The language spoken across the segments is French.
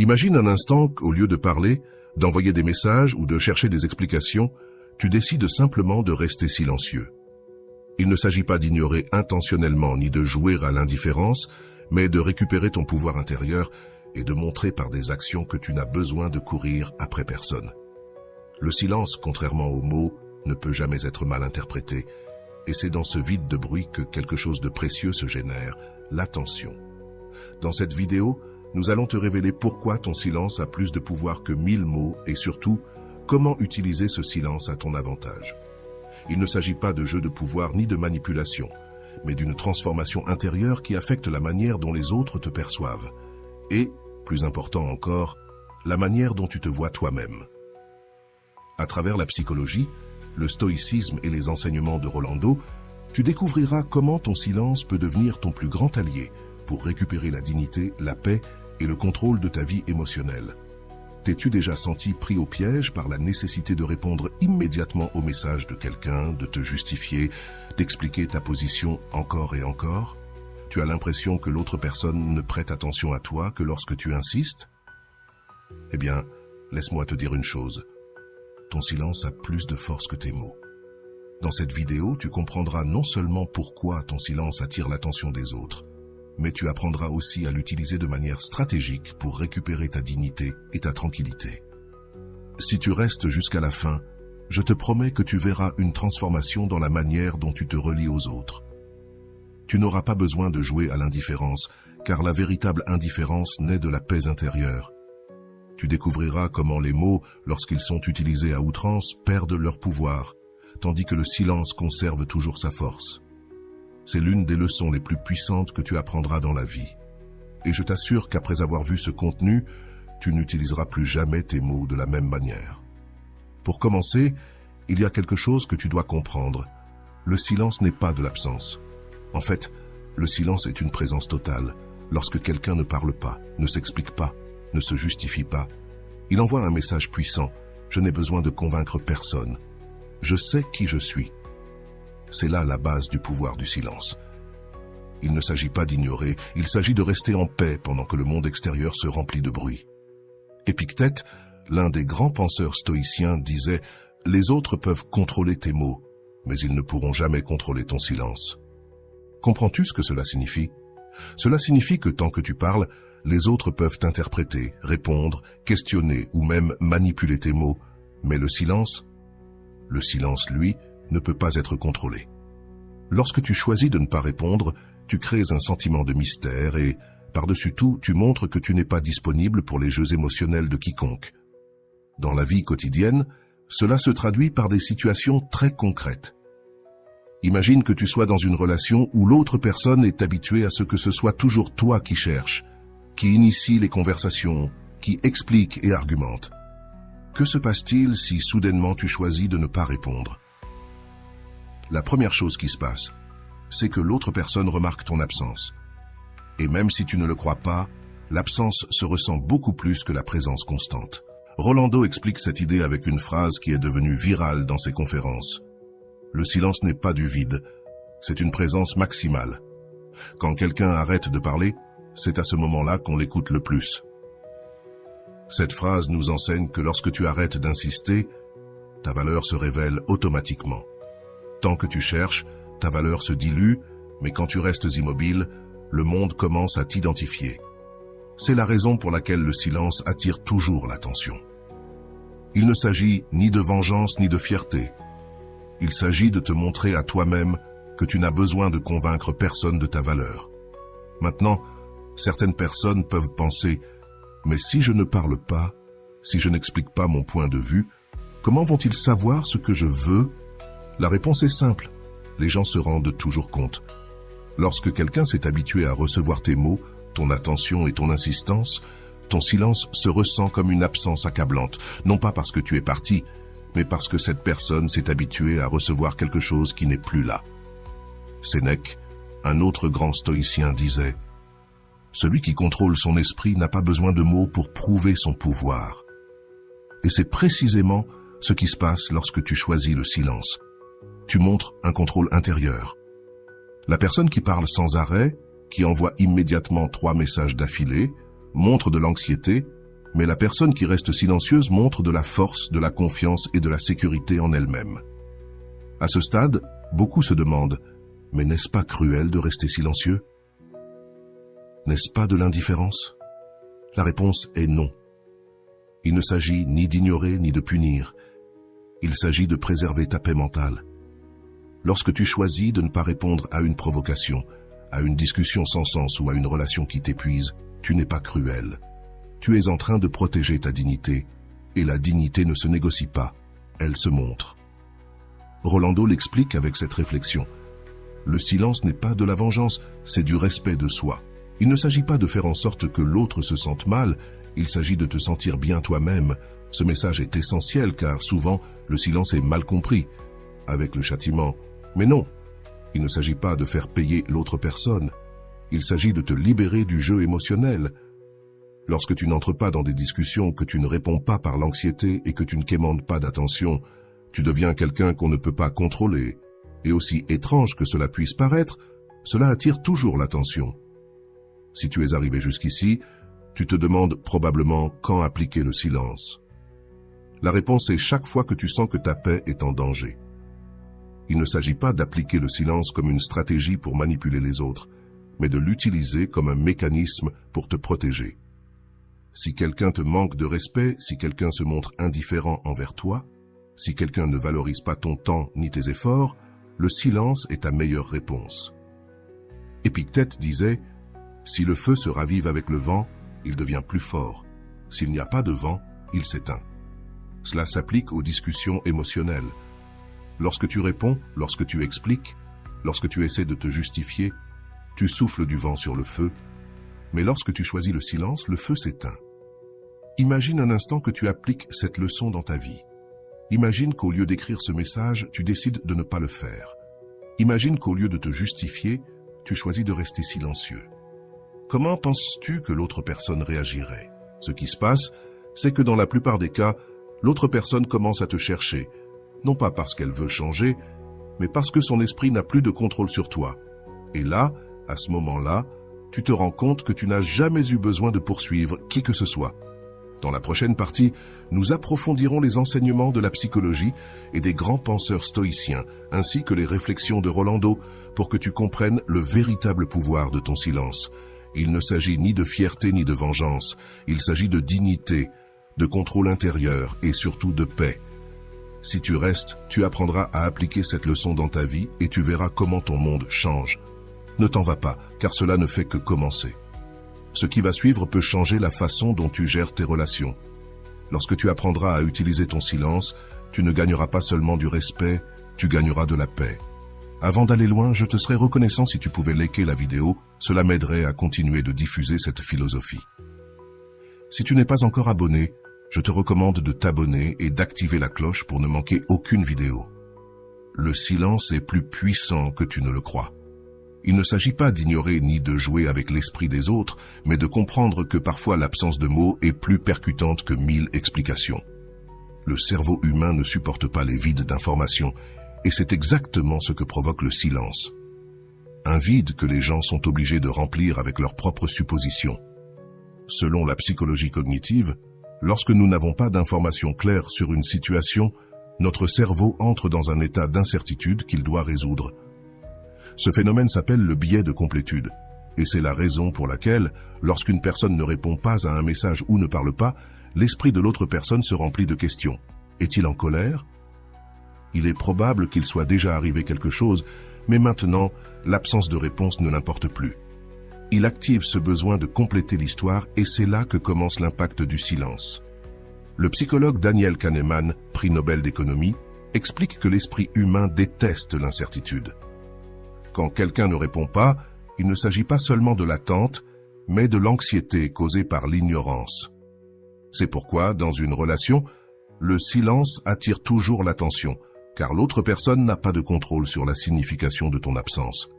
Imagine un instant qu'au lieu de parler, d'envoyer des messages ou de chercher des explications, tu décides simplement de rester silencieux. Il ne s'agit pas d'ignorer intentionnellement ni de jouer à l'indifférence, mais de récupérer ton pouvoir intérieur et de montrer par des actions que tu n'as besoin de courir après personne. Le silence, contrairement aux mots, ne peut jamais être mal interprété, et c'est dans ce vide de bruit que quelque chose de précieux se génère, l'attention. Dans cette vidéo, nous allons te révéler pourquoi ton silence a plus de pouvoir que 1000 mots et surtout, comment utiliser ce silence à ton avantage. Il ne s'agit pas de jeu de pouvoir ni de manipulation, mais d'une transformation intérieure qui affecte la manière dont les autres te perçoivent. Et, plus important encore, la manière dont tu te vois toi-même. À travers la psychologie, le stoïcisme et les enseignements de Rolando, tu découvriras comment ton silence peut devenir ton plus grand allié pour récupérer la dignité, la paix et le contrôle de ta vie émotionnelle. T'es-tu déjà senti pris au piège par la nécessité de répondre immédiatement au message de quelqu'un, de te justifier, d'expliquer ta position encore et encore? Tu as l'impression que l'autre personne ne prête attention à toi que lorsque tu insistes? Eh bien, laisse-moi te dire une chose. Ton silence a plus de force que tes mots. Dans cette vidéo, tu comprendras non seulement pourquoi ton silence attire l'attention des autres, mais tu apprendras aussi à l'utiliser de manière stratégique pour récupérer ta dignité et ta tranquillité. Si tu restes jusqu'à la fin, je te promets que tu verras une transformation dans la manière dont tu te relis aux autres. Tu n'auras pas besoin de jouer à l'indifférence, car la véritable indifférence naît de la paix intérieure. Tu découvriras comment les mots, lorsqu'ils sont utilisés à outrance, perdent leur pouvoir, tandis que le silence conserve toujours sa force. C'est l'une des leçons les plus puissantes que tu apprendras dans la vie. Et je t'assure qu'après avoir vu ce contenu, tu n'utiliseras plus jamais tes mots de la même manière. Pour commencer, il y a quelque chose que tu dois comprendre. Le silence n'est pas de l'absence. En fait, le silence est une présence totale. Lorsque quelqu'un ne parle pas, ne s'explique pas, ne se justifie pas, il envoie un message puissant. Je n'ai besoin de convaincre personne. Je sais qui je suis. C'est là la base du pouvoir du silence. Il ne s'agit pas d'ignorer, il s'agit de rester en paix pendant que le monde extérieur se remplit de bruit. Épictète, l'un des grands penseurs stoïciens, disait « Les autres peuvent contrôler tes mots, mais ils ne pourront jamais contrôler ton silence. » Comprends-tu ce que cela signifie? Cela signifie que tant que tu parles, les autres peuvent t'interpréter, répondre, questionner ou même manipuler tes mots, mais le silence, lui, ne peut pas être contrôlé. Lorsque tu choisis de ne pas répondre, tu crées un sentiment de mystère et, par-dessus tout, tu montres que tu n'es pas disponible pour les jeux émotionnels de quiconque. Dans la vie quotidienne, cela se traduit par des situations très concrètes. Imagine que tu sois dans une relation où l'autre personne est habituée à ce que ce soit toujours toi qui cherches, qui initie les conversations, qui explique et argumente. Que se passe-t-il si soudainement tu choisis de ne pas répondre? La première chose qui se passe, c'est que l'autre personne remarque ton absence. Et même si tu ne le crois pas, l'absence se ressent beaucoup plus que la présence constante. Rolando explique cette idée avec une phrase qui est devenue virale dans ses conférences. Le silence n'est pas du vide, c'est une présence maximale. Quand quelqu'un arrête de parler, c'est à ce moment-là qu'on l'écoute le plus. Cette phrase nous enseigne que lorsque tu arrêtes d'insister, ta valeur se révèle automatiquement. Tant que tu cherches, ta valeur se dilue, mais quand tu restes immobile, le monde commence à t'identifier. C'est la raison pour laquelle le silence attire toujours l'attention. Il ne s'agit ni de vengeance ni de fierté. Il s'agit de te montrer à toi-même que tu n'as besoin de convaincre personne de ta valeur. Maintenant, certaines personnes peuvent penser « Mais si je ne parle pas, si je n'explique pas mon point de vue, comment vont-ils savoir ce que je veux ?» La réponse est simple. Les gens se rendent toujours compte. Lorsque quelqu'un s'est habitué à recevoir tes mots, ton attention et ton insistance, ton silence se ressent comme une absence accablante, non pas parce que tu es parti, mais parce que cette personne s'est habituée à recevoir quelque chose qui n'est plus là. Sénèque, un autre grand stoïcien, disait « Celui qui contrôle son esprit n'a pas besoin de mots pour prouver son pouvoir. » Et c'est précisément ce qui se passe lorsque tu choisis le silence. Tu montres un contrôle intérieur. La personne qui parle sans arrêt, qui envoie immédiatement 3 messages d'affilée, montre de l'anxiété, Mais la personne qui reste silencieuse montre de la force, de la confiance et de la sécurité en elle-même. À ce stade, beaucoup se demandent « Mais n'est-ce pas cruel de rester silencieux ? N'est-ce pas de l'indifférence ?» La réponse est non. Il ne s'agit ni d'ignorer ni de punir. Il s'agit de préserver ta paix mentale. Lorsque tu choisis de ne pas répondre à une provocation, à une discussion sans sens ou à une relation qui t'épuise, tu n'es pas cruel. Tu es en train de protéger ta dignité, et la dignité ne se négocie pas, elle se montre. Rolando l'explique avec cette réflexion. Le silence n'est pas de la vengeance, c'est du respect de soi. Il ne s'agit pas de faire en sorte que l'autre se sente mal, il s'agit de te sentir bien toi-même. Ce message est essentiel car souvent, le silence est mal compris, avec le châtiment. Mais non, il ne s'agit pas de faire payer l'autre personne. Il s'agit de te libérer du jeu émotionnel. Lorsque tu n'entres pas dans des discussions, que tu ne réponds pas par l'anxiété et que tu ne quémandes pas d'attention, tu deviens quelqu'un qu'on ne peut pas contrôler. Et aussi étrange que cela puisse paraître, cela attire toujours l'attention. Si tu es arrivé jusqu'ici, tu te demandes probablement quand appliquer le silence. La réponse est chaque fois que tu sens que ta paix est en danger. Il ne s'agit pas d'appliquer le silence comme une stratégie pour manipuler les autres, mais de l'utiliser comme un mécanisme pour te protéger. Si quelqu'un te manque de respect, si quelqu'un se montre indifférent envers toi, si quelqu'un ne valorise pas ton temps ni tes efforts, le silence est ta meilleure réponse. Épictète disait « Si le feu se ravive avec le vent, il devient plus fort. S'il n'y a pas de vent, il s'éteint. » Cela s'applique aux discussions émotionnelles. Lorsque tu réponds, lorsque tu expliques, lorsque tu essaies de te justifier, tu souffles du vent sur le feu, mais lorsque tu choisis le silence, le feu s'éteint. Imagine un instant que tu appliques cette leçon dans ta vie. Imagine qu'au lieu d'écrire ce message, tu décides de ne pas le faire. Imagine qu'au lieu de te justifier, tu choisis de rester silencieux. Comment penses-tu que l'autre personne réagirait? Ce qui se passe, c'est que dans la plupart des cas, l'autre personne commence à te chercher, non pas parce qu'elle veut changer, mais parce que son esprit n'a plus de contrôle sur toi. Et là, à ce moment-là, tu te rends compte que tu n'as jamais eu besoin de poursuivre qui que ce soit. Dans la prochaine partie, nous approfondirons les enseignements de la psychologie et des grands penseurs stoïciens, ainsi que les réflexions de Rolando, pour que tu comprennes le véritable pouvoir de ton silence. Il ne s'agit ni de fierté ni de vengeance, il s'agit de dignité, de contrôle intérieur et surtout de paix. Si tu restes, tu apprendras à appliquer cette leçon dans ta vie et tu verras comment ton monde change. Ne t'en vas pas, car cela ne fait que commencer. Ce qui va suivre peut changer la façon dont tu gères tes relations. Lorsque tu apprendras à utiliser ton silence, tu ne gagneras pas seulement du respect, tu gagneras de la paix. Avant d'aller loin, je te serais reconnaissant si tu pouvais liker la vidéo, cela m'aiderait à continuer de diffuser cette philosophie. Si tu n'es pas encore abonné, je te recommande de t'abonner et d'activer la cloche pour ne manquer aucune vidéo. Le silence est plus puissant que tu ne le crois. Il ne s'agit pas d'ignorer ni de jouer avec l'esprit des autres, mais de comprendre que parfois l'absence de mots est plus percutante que 1000 explications. Le cerveau humain ne supporte pas les vides d'informations, et c'est exactement ce que provoque le silence. Un vide que les gens sont obligés de remplir avec leurs propres suppositions. Selon la psychologie cognitive, lorsque nous n'avons pas d'informations claires sur une situation, notre cerveau entre dans un état d'incertitude qu'il doit résoudre. Ce phénomène s'appelle le biais de complétude, et c'est la raison pour laquelle, lorsqu'une personne ne répond pas à un message ou ne parle pas, l'esprit de l'autre personne se remplit de questions. Est-il en colère? Il est probable qu'il soit déjà arrivé quelque chose, mais maintenant, l'absence de réponse ne l'importe plus. Il active ce besoin de compléter l'histoire et c'est là que commence l'impact du silence. Le psychologue Daniel Kahneman, prix Nobel d'économie, explique que l'esprit humain déteste l'incertitude. Quand quelqu'un ne répond pas, il ne s'agit pas seulement de l'attente, mais de l'anxiété causée par l'ignorance. C'est pourquoi, dans une relation, le silence attire toujours l'attention, car l'autre personne n'a pas de contrôle sur la signification de ton absence.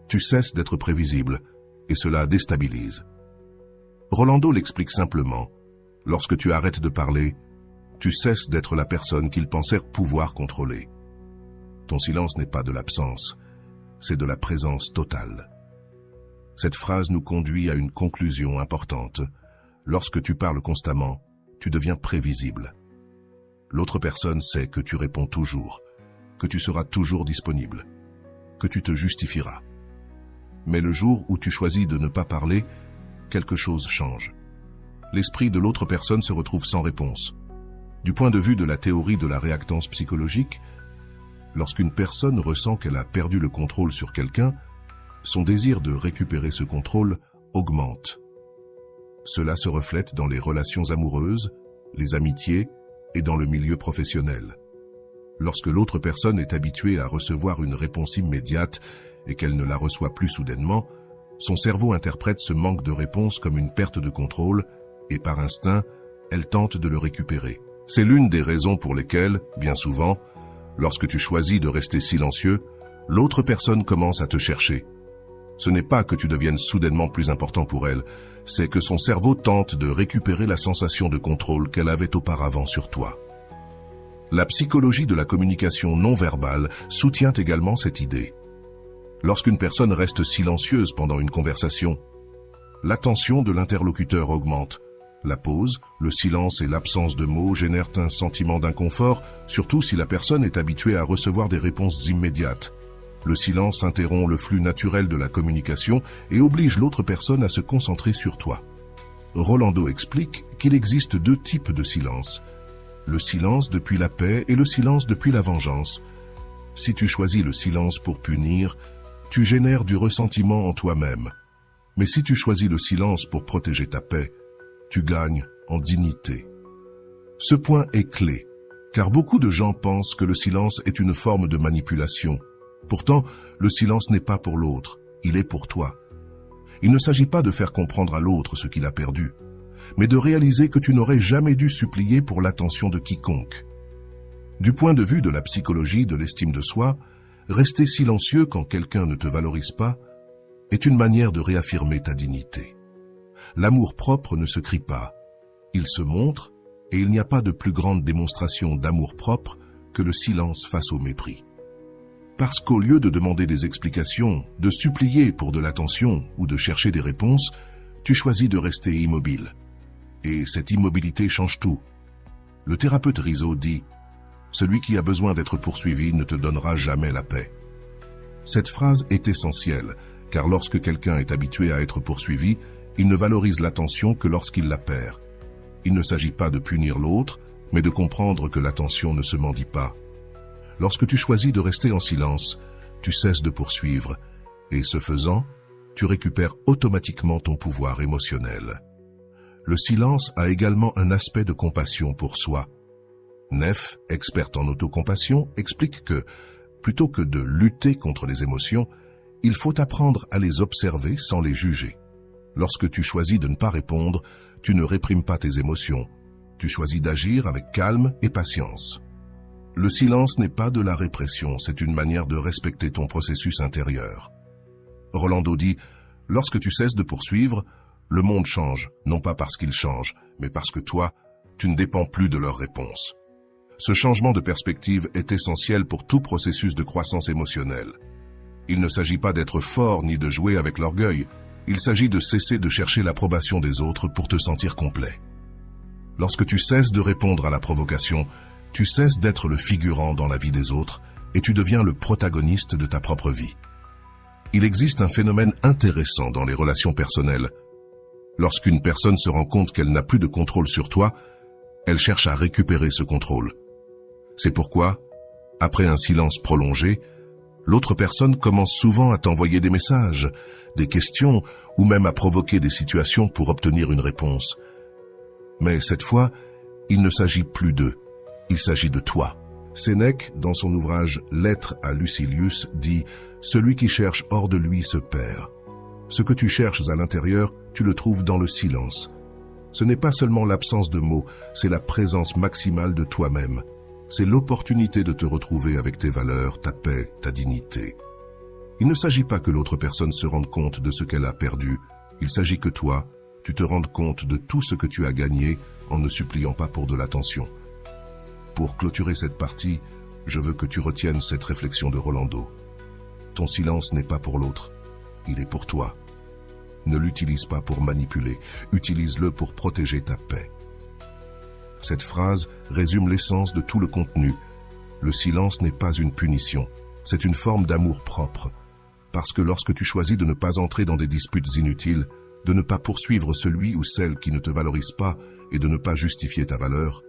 Tu cesses d'être prévisible, et cela déstabilise. Rolando l'explique simplement. Lorsque tu arrêtes de parler, tu cesses d'être la personne qu'ils pensèrent pouvoir contrôler. Ton silence n'est pas de l'absence, c'est de la présence totale. Cette phrase nous conduit à une conclusion importante. Lorsque tu parles constamment, tu deviens prévisible. L'autre personne sait que tu réponds toujours, que tu seras toujours disponible, que tu te justifieras. Mais le jour où tu choisis de ne pas parler, quelque chose change. L'esprit de l'autre personne se retrouve sans réponse. Du point de vue de la théorie de la réactance psychologique, lorsqu'une personne ressent qu'elle a perdu le contrôle sur quelqu'un, son désir de récupérer ce contrôle augmente. Cela se reflète dans les relations amoureuses, les amitiés et dans le milieu professionnel. Lorsque l'autre personne est habituée à recevoir une réponse immédiate et qu'elle ne la reçoit plus soudainement, son cerveau interprète ce manque de réponse comme une perte de contrôle et par instinct, elle tente de le récupérer. C'est l'une des raisons pour lesquelles, bien souvent, lorsque tu choisis de rester silencieux, l'autre personne commence à te chercher. Ce n'est pas que tu deviennes soudainement plus important pour elle, c'est que son cerveau tente de récupérer la sensation de contrôle qu'elle avait auparavant sur toi. La psychologie de la communication non verbale soutient également cette idée. Lorsqu'une personne reste silencieuse pendant une conversation, l'attention de l'interlocuteur augmente. La pause, le silence et l'absence de mots génèrent un sentiment d'inconfort, surtout si la personne est habituée à recevoir des réponses immédiates. Le silence interrompt le flux naturel de la communication et oblige l'autre personne à se concentrer sur toi. Rolando explique qu'il existe 2 types de silence. Le silence depuis la paix et le silence depuis la vengeance. Si tu choisis le silence pour punir, tu génères du ressentiment en toi-même. Mais si tu choisis le silence pour protéger ta paix, tu gagnes en dignité. Ce point est clé, car beaucoup de gens pensent que le silence est une forme de manipulation. Pourtant, le silence n'est pas pour l'autre, il est pour toi. Il ne s'agit pas de faire comprendre à l'autre ce qu'il a perdu, mais de réaliser que tu n'aurais jamais dû supplier pour l'attention de quiconque. Du point de vue de la psychologie de l'estime de soi, rester silencieux quand quelqu'un ne te valorise pas est une manière de réaffirmer ta dignité. L'amour-propre ne se crie pas, il se montre et il n'y a pas de plus grande démonstration d'amour-propre que le silence face au mépris. Parce qu'au lieu de demander des explications, de supplier pour de l'attention ou de chercher des réponses, tu choisis de rester immobile. Et cette immobilité change tout. Le thérapeute Rizzo dit « Celui qui a besoin d'être poursuivi ne te donnera jamais la paix ». Cette phrase est essentielle, car lorsque quelqu'un est habitué à être poursuivi, il ne valorise l'attention que lorsqu'il la perd. Il ne s'agit pas de punir l'autre, mais de comprendre que l'attention ne se mendie pas. Lorsque tu choisis de rester en silence, tu cesses de poursuivre, et ce faisant, tu récupères automatiquement ton pouvoir émotionnel. Le silence a également un aspect de compassion pour soi. Neff, experte en autocompassion, explique que, plutôt que de lutter contre les émotions, il faut apprendre à les observer sans les juger. Lorsque tu choisis de ne pas répondre, tu ne réprimes pas tes émotions. Tu choisis d'agir avec calme et patience. Le silence n'est pas de la répression, c'est une manière de respecter ton processus intérieur. Rolando dit, lorsque tu cesses de poursuivre, le monde change, non pas parce qu'il change, mais parce que toi, tu ne dépends plus de leur réponse. Ce changement de perspective est essentiel pour tout processus de croissance émotionnelle. Il ne s'agit pas d'être fort ni de jouer avec l'orgueil, il s'agit de cesser de chercher l'approbation des autres pour te sentir complet. Lorsque tu cesses de répondre à la provocation, tu cesses d'être le figurant dans la vie des autres et tu deviens le protagoniste de ta propre vie. Il existe un phénomène intéressant dans les relations personnelles. Lorsqu'une personne se rend compte qu'elle n'a plus de contrôle sur toi, elle cherche à récupérer ce contrôle. C'est pourquoi, après un silence prolongé, l'autre personne commence souvent à t'envoyer des messages, des questions ou même à provoquer des situations pour obtenir une réponse. Mais cette fois, il ne s'agit plus d'eux. Il s'agit de toi. Sénèque, dans son ouvrage « Lettre à Lucilius », dit « Celui qui cherche hors de lui se perd. Ce que tu cherches à l'intérieur, tu le trouves dans le silence. Ce n'est pas seulement l'absence de mots, c'est la présence maximale de toi-même. C'est l'opportunité de te retrouver avec tes valeurs, ta paix, ta dignité. Il ne s'agit pas que l'autre personne se rende compte de ce qu'elle a perdu. Il s'agit que toi, tu te rendes compte de tout ce que tu as gagné en ne suppliant pas pour de l'attention. Pour clôturer cette partie, je veux que tu retiennes cette réflexion de Rolando. Ton silence n'est pas pour l'autre, il est pour toi. Ne l'utilise pas pour manipuler, utilise-le pour protéger ta paix. Cette phrase résume l'essence de tout le contenu. Le silence n'est pas une punition, c'est une forme d'amour propre. Parce que lorsque tu choisis de ne pas entrer dans des disputes inutiles, de ne pas poursuivre celui ou celle qui ne te valorise pas et de ne pas justifier ta valeur,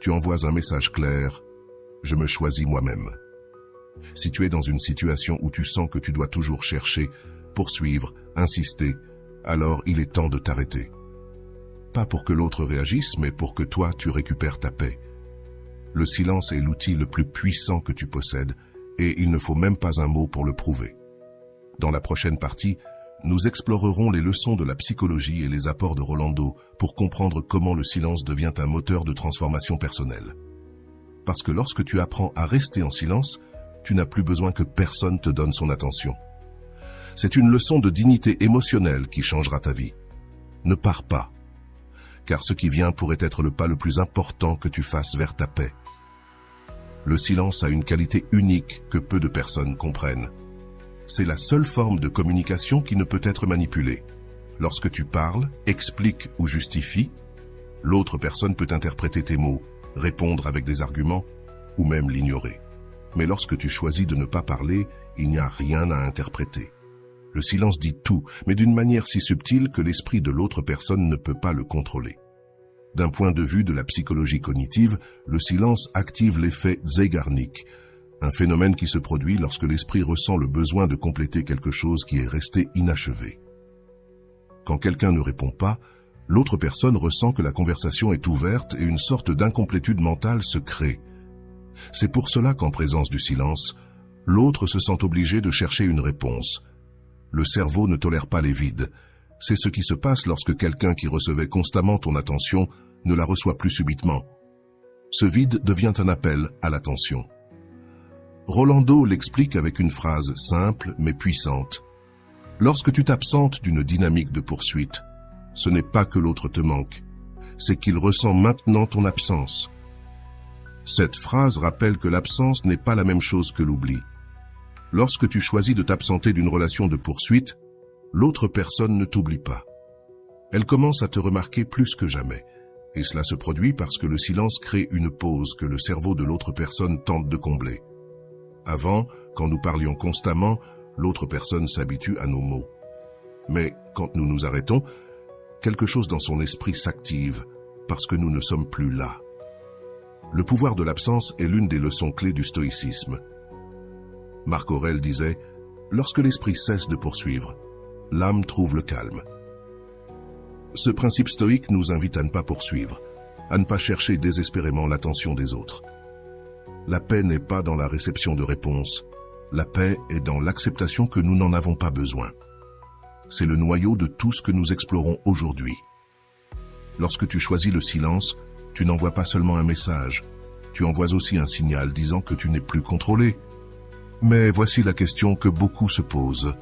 tu envoies un message clair « Je me choisis moi-même ». Si tu es dans une situation où tu sens que tu dois toujours chercher, poursuivre, insister, alors il est temps de t'arrêter. Pas pour que l'autre réagisse, mais pour que toi tu récupères ta paix. Le silence est l'outil le plus puissant que tu possèdes et il ne faut même pas un mot pour le prouver. Dans la prochaine partie, nous explorerons les leçons de la psychologie et les apports de Rolando pour comprendre comment le silence devient un moteur de transformation personnelle. Parce que lorsque tu apprends à rester en silence, tu n'as plus besoin que personne te donne son attention. C'est une leçon de dignité émotionnelle qui changera ta vie. Ne pars pas, car ce qui vient pourrait être le pas le plus important que tu fasses vers ta paix. Le silence a une qualité unique que peu de personnes comprennent. C'est la seule forme de communication qui ne peut être manipulée. Lorsque tu parles, expliques ou justifies, l'autre personne peut interpréter tes mots, répondre avec des arguments ou même l'ignorer. Mais lorsque tu choisis de ne pas parler, il n'y a rien à interpréter. Le silence dit tout, mais d'une manière si subtile que l'esprit de l'autre personne ne peut pas le contrôler. D'un point de vue de la psychologie cognitive, le silence active l'effet Zeigarnik, un phénomène qui se produit lorsque l'esprit ressent le besoin de compléter quelque chose qui est resté inachevé. Quand quelqu'un ne répond pas, l'autre personne ressent que la conversation est ouverte et une sorte d'incomplétude mentale se crée. C'est pour cela qu'en présence du silence, l'autre se sent obligé de chercher une réponse. Le cerveau ne tolère pas les vides. C'est ce qui se passe lorsque quelqu'un qui recevait constamment ton attention ne la reçoit plus subitement. Ce vide devient un appel à l'attention. Rolando l'explique avec une phrase simple mais puissante. Lorsque tu t'absentes d'une dynamique de poursuite, ce n'est pas que l'autre te manque, c'est qu'il ressent maintenant ton absence. Cette phrase rappelle que l'absence n'est pas la même chose que l'oubli. Lorsque tu choisis de t'absenter d'une relation de poursuite, l'autre personne ne t'oublie pas. Elle commence à te remarquer plus que jamais, et cela se produit parce que le silence crée une pause que le cerveau de l'autre personne tente de combler. Avant, quand nous parlions constamment, l'autre personne s'habitue à nos mots. Mais quand nous nous arrêtons, quelque chose dans son esprit s'active parce que nous ne sommes plus là. Le pouvoir de l'absence est l'une des leçons clés du stoïcisme. Marc Aurèle disait « Lorsque l'esprit cesse de poursuivre, l'âme trouve le calme ». Ce principe stoïque nous invite à ne pas poursuivre, à ne pas chercher désespérément l'attention des autres. La paix n'est pas dans la réception de réponses, la paix est dans l'acceptation que nous n'en avons pas besoin. C'est le noyau de tout ce que nous explorons aujourd'hui. Lorsque tu choisis le silence, tu n'envoies pas seulement un message, tu envoies aussi un signal disant que tu n'es plus contrôlé. Mais voici la question que beaucoup se posent.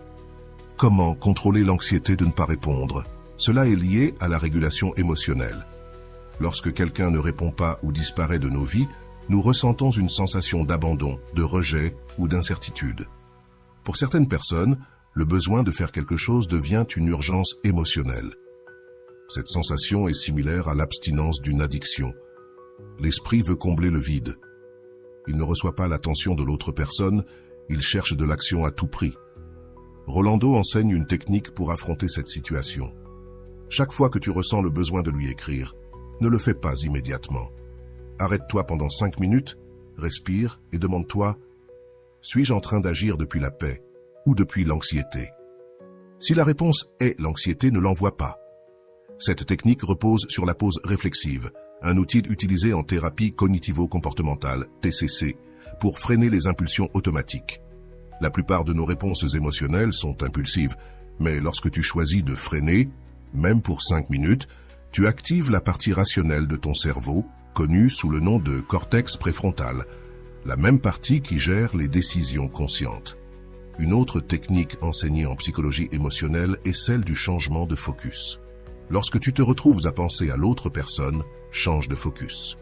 Comment contrôler l'anxiété de ne pas répondre? Cela est lié à la régulation émotionnelle. Lorsque quelqu'un ne répond pas ou disparaît de nos vies, nous ressentons une sensation d'abandon, de rejet ou d'incertitude. Pour certaines personnes, le besoin de faire quelque chose devient une urgence émotionnelle. Cette sensation est similaire à l'abstinence d'une addiction. L'esprit veut combler le vide. Il ne reçoit pas l'attention de l'autre personne, il cherche de l'action à tout prix. Rolando enseigne une technique pour affronter cette situation. Chaque fois que tu ressens le besoin de lui écrire, ne le fais pas immédiatement. Arrête-toi pendant 5 minutes, respire et demande-toi « Suis-je en train d'agir depuis la paix ou depuis l'anxiété ?» Si la réponse est l'anxiété, ne l'envoie pas. Cette technique repose sur la pause réflexive, un outil utilisé en thérapie cognitivo-comportementale, TCC, pour freiner les impulsions automatiques. La plupart de nos réponses émotionnelles sont impulsives, mais lorsque tu choisis de freiner, même pour 5 minutes, tu actives la partie rationnelle de ton cerveau, connue sous le nom de cortex préfrontal, la même partie qui gère les décisions conscientes. Une autre technique enseignée en psychologie émotionnelle est celle du changement de focus. Lorsque tu te retrouves à penser à l'autre personne, change de focus.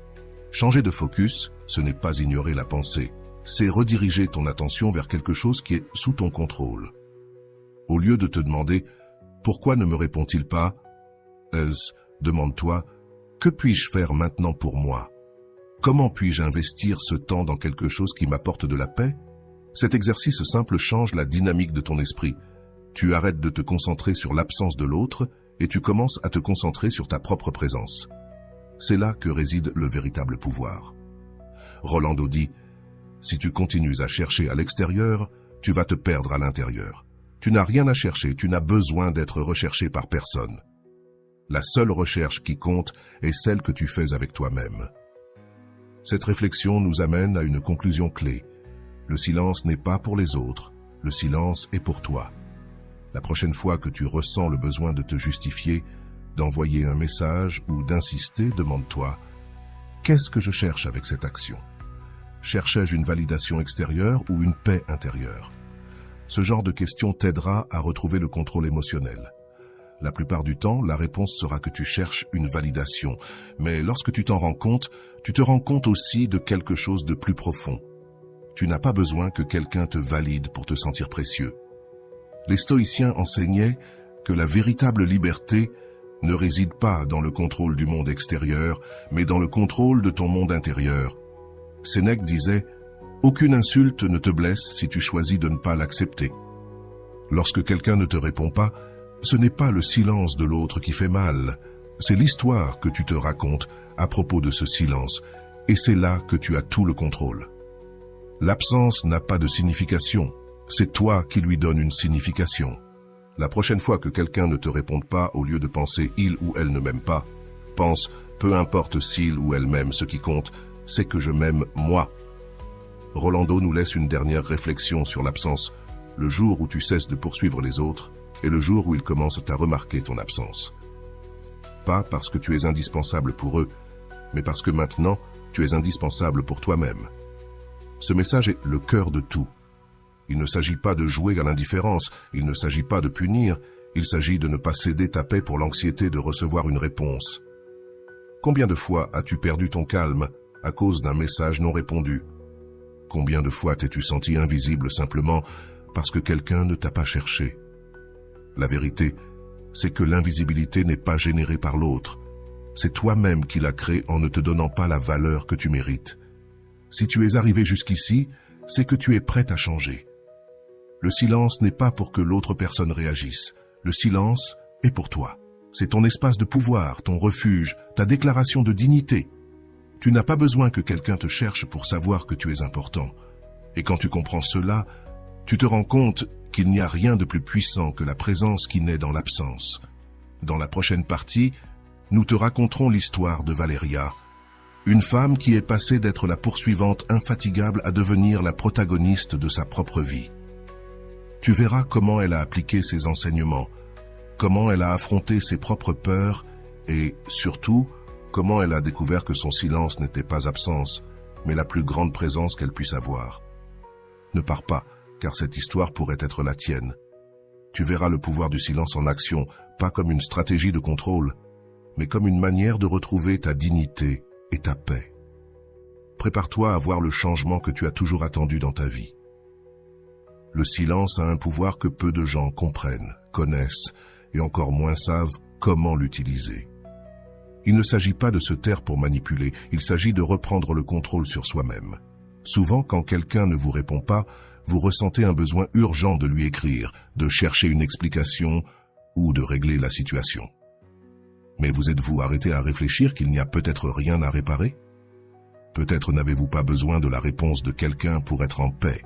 Changer de focus, ce n'est pas ignorer la pensée, c'est rediriger ton attention vers quelque chose qui est sous ton contrôle. Au lieu de te demander Pourquoi ne me répond-il pas? Demande-toi, que puis-je faire maintenant pour moi? Comment puis-je investir ce temps dans quelque chose qui m'apporte de la paix? Cet exercice simple change la dynamique de ton esprit. Tu arrêtes de te concentrer sur l'absence de l'autre et tu commences à te concentrer sur ta propre présence. C'est là que réside le véritable pouvoir. Rolando dit, « Si tu continues à chercher à l'extérieur, tu vas te perdre à l'intérieur. Tu n'as rien à chercher, tu n'as besoin d'être recherché par personne. La seule recherche qui compte est celle que tu fais avec toi-même. » Cette réflexion nous amène à une conclusion clé. Le silence n'est pas pour les autres, le silence est pour toi. La prochaine fois que tu ressens le besoin de te justifier, d'envoyer un message ou d'insister, demande-toi « Qu'est-ce que je cherche avec cette action? Cherchais-je une validation extérieure ou une paix intérieure ?» Ce genre de question t'aidera à retrouver le contrôle émotionnel. La plupart du temps, la réponse sera que tu cherches une validation, mais lorsque tu t'en rends compte, tu te rends compte aussi de quelque chose de plus profond. Tu n'as pas besoin que quelqu'un te valide pour te sentir précieux. Les stoïciens enseignaient que la véritable liberté ne réside pas dans le contrôle du monde extérieur, mais dans le contrôle de ton monde intérieur. Sénèque disait « Aucune insulte ne te blesse si tu choisis de ne pas l'accepter. » Lorsque quelqu'un ne te répond pas, ce n'est pas le silence de l'autre qui fait mal, c'est l'histoire que tu te racontes à propos de ce silence, et c'est là que tu as tout le contrôle. L'absence n'a pas de signification, c'est toi qui lui donnes une signification. La prochaine fois que quelqu'un ne te réponde pas, au lieu de penser « il ou elle ne m'aime pas », pense « peu importe s'il ou elle m'aime, ce qui compte, c'est que je m'aime moi ». Rolando nous laisse une dernière réflexion sur l'absence, le jour où tu cesses de poursuivre les autres, et le jour où ils commencent à remarquer ton absence. Pas parce que tu es indispensable pour eux, mais parce que maintenant, tu es indispensable pour toi-même. Ce message est le cœur de tout. Il ne s'agit pas de jouer à l'indifférence, il ne s'agit pas de punir, il s'agit de ne pas céder ta paix pour l'anxiété de recevoir une réponse. Combien de fois as-tu perdu ton calme à cause d'un message non répondu? Combien de fois t'es-tu senti invisible simplement parce que quelqu'un ne t'a pas cherché? La vérité, c'est que l'invisibilité n'est pas générée par l'autre. C'est toi-même qui l'as créée en ne te donnant pas la valeur que tu mérites. Si tu es arrivé jusqu'ici, c'est que tu es prêt à changer. Le silence n'est pas pour que l'autre personne réagisse. Le silence est pour toi. C'est ton espace de pouvoir, ton refuge, ta déclaration de dignité. Tu n'as pas besoin que quelqu'un te cherche pour savoir que tu es important. Et quand tu comprends cela, tu te rends compte qu'il n'y a rien de plus puissant que la présence qui naît dans l'absence. Dans la prochaine partie, nous te raconterons l'histoire de Valeria, une femme qui est passée d'être la poursuivante infatigable à devenir la protagoniste de sa propre vie. Tu verras comment elle a appliqué ses enseignements, comment elle a affronté ses propres peurs et, surtout, comment elle a découvert que son silence n'était pas absence, mais la plus grande présence qu'elle puisse avoir. Ne pars pas, car cette histoire pourrait être la tienne. Tu verras le pouvoir du silence en action, pas comme une stratégie de contrôle, mais comme une manière de retrouver ta dignité et ta paix. Prépare-toi à voir le changement que tu as toujours attendu dans ta vie. Le silence a un pouvoir que peu de gens comprennent, connaissent, et encore moins savent comment l'utiliser. Il ne s'agit pas de se taire pour manipuler, il s'agit de reprendre le contrôle sur soi-même. Souvent, quand quelqu'un ne vous répond pas, vous ressentez un besoin urgent de lui écrire, de chercher une explication ou de régler la situation. Mais vous êtes-vous arrêté à réfléchir qu'il n'y a peut-être rien à réparer? Peut-être n'avez-vous pas besoin de la réponse de quelqu'un pour être en paix.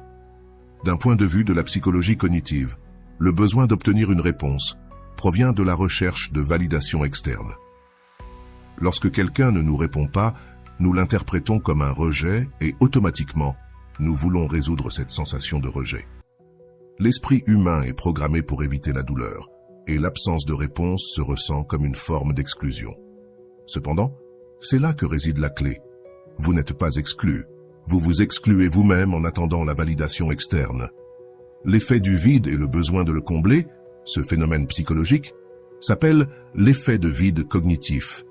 D'un point de vue de la psychologie cognitive, le besoin d'obtenir une réponse provient de la recherche de validation externe. Lorsque quelqu'un ne nous répond pas, nous l'interprétons comme un rejet et automatiquement, nous voulons résoudre cette sensation de rejet. L'esprit humain est programmé pour éviter la douleur, et l'absence de réponse se ressent comme une forme d'exclusion. Cependant, c'est là que réside la clé. Vous n'êtes pas exclu. Vous vous excluez vous-même en attendant la validation externe. L'effet du vide et le besoin de le combler, ce phénomène psychologique, s'appelle l'effet de vide cognitif,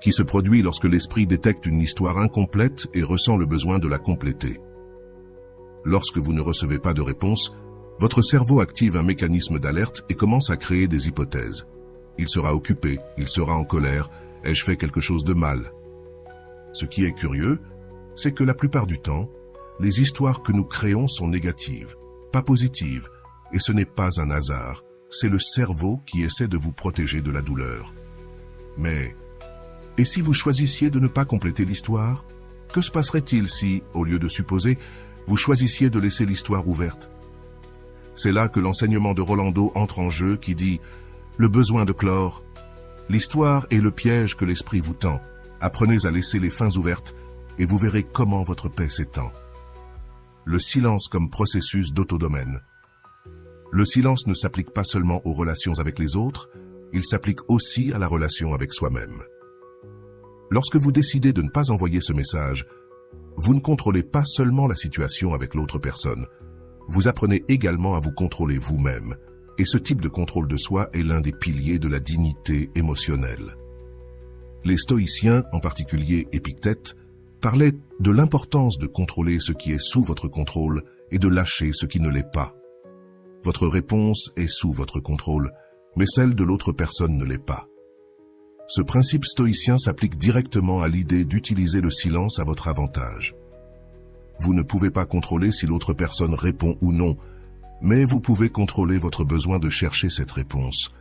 qui se produit lorsque l'esprit détecte une histoire incomplète et ressent le besoin de la compléter. Lorsque vous ne recevez pas de réponse, Votre cerveau active un mécanisme d'alerte et commence à créer des hypothèses. Il sera occupé, il sera en colère, ai-je fait quelque chose de mal? Ce qui est curieux, c'est que la plupart du temps, les histoires que nous créons sont négatives, pas positives, et ce n'est pas un hasard, c'est le cerveau qui essaie de vous protéger de la douleur. Mais, et si vous choisissiez de ne pas compléter l'histoire? Que se passerait-il si, au lieu de supposer, vous choisissiez de laisser l'histoire ouverte? C'est là que l'enseignement de Rolando entre en jeu qui dit « Le besoin de clore. L'histoire est le piège que l'esprit vous tend. Apprenez à laisser les fins ouvertes et vous verrez comment votre paix s'étend. » Le silence comme processus d'autodomène. Le silence ne s'applique pas seulement aux relations avec les autres, il s'applique aussi à la relation avec soi-même. Lorsque vous décidez de ne pas envoyer ce message, vous ne contrôlez pas seulement la situation avec l'autre personne, vous apprenez également à vous contrôler vous-même, et ce type de contrôle de soi est l'un des piliers de la dignité émotionnelle. Les stoïciens, en particulier Épictète, parlaient de l'importance de contrôler ce qui est sous votre contrôle et de lâcher ce qui ne l'est pas. Votre réponse est sous votre contrôle, mais celle de l'autre personne ne l'est pas. Ce principe stoïcien s'applique directement à l'idée d'utiliser le silence à votre avantage. Vous ne pouvez pas contrôler si l'autre personne répond ou non, mais vous pouvez contrôler votre besoin de chercher cette réponse.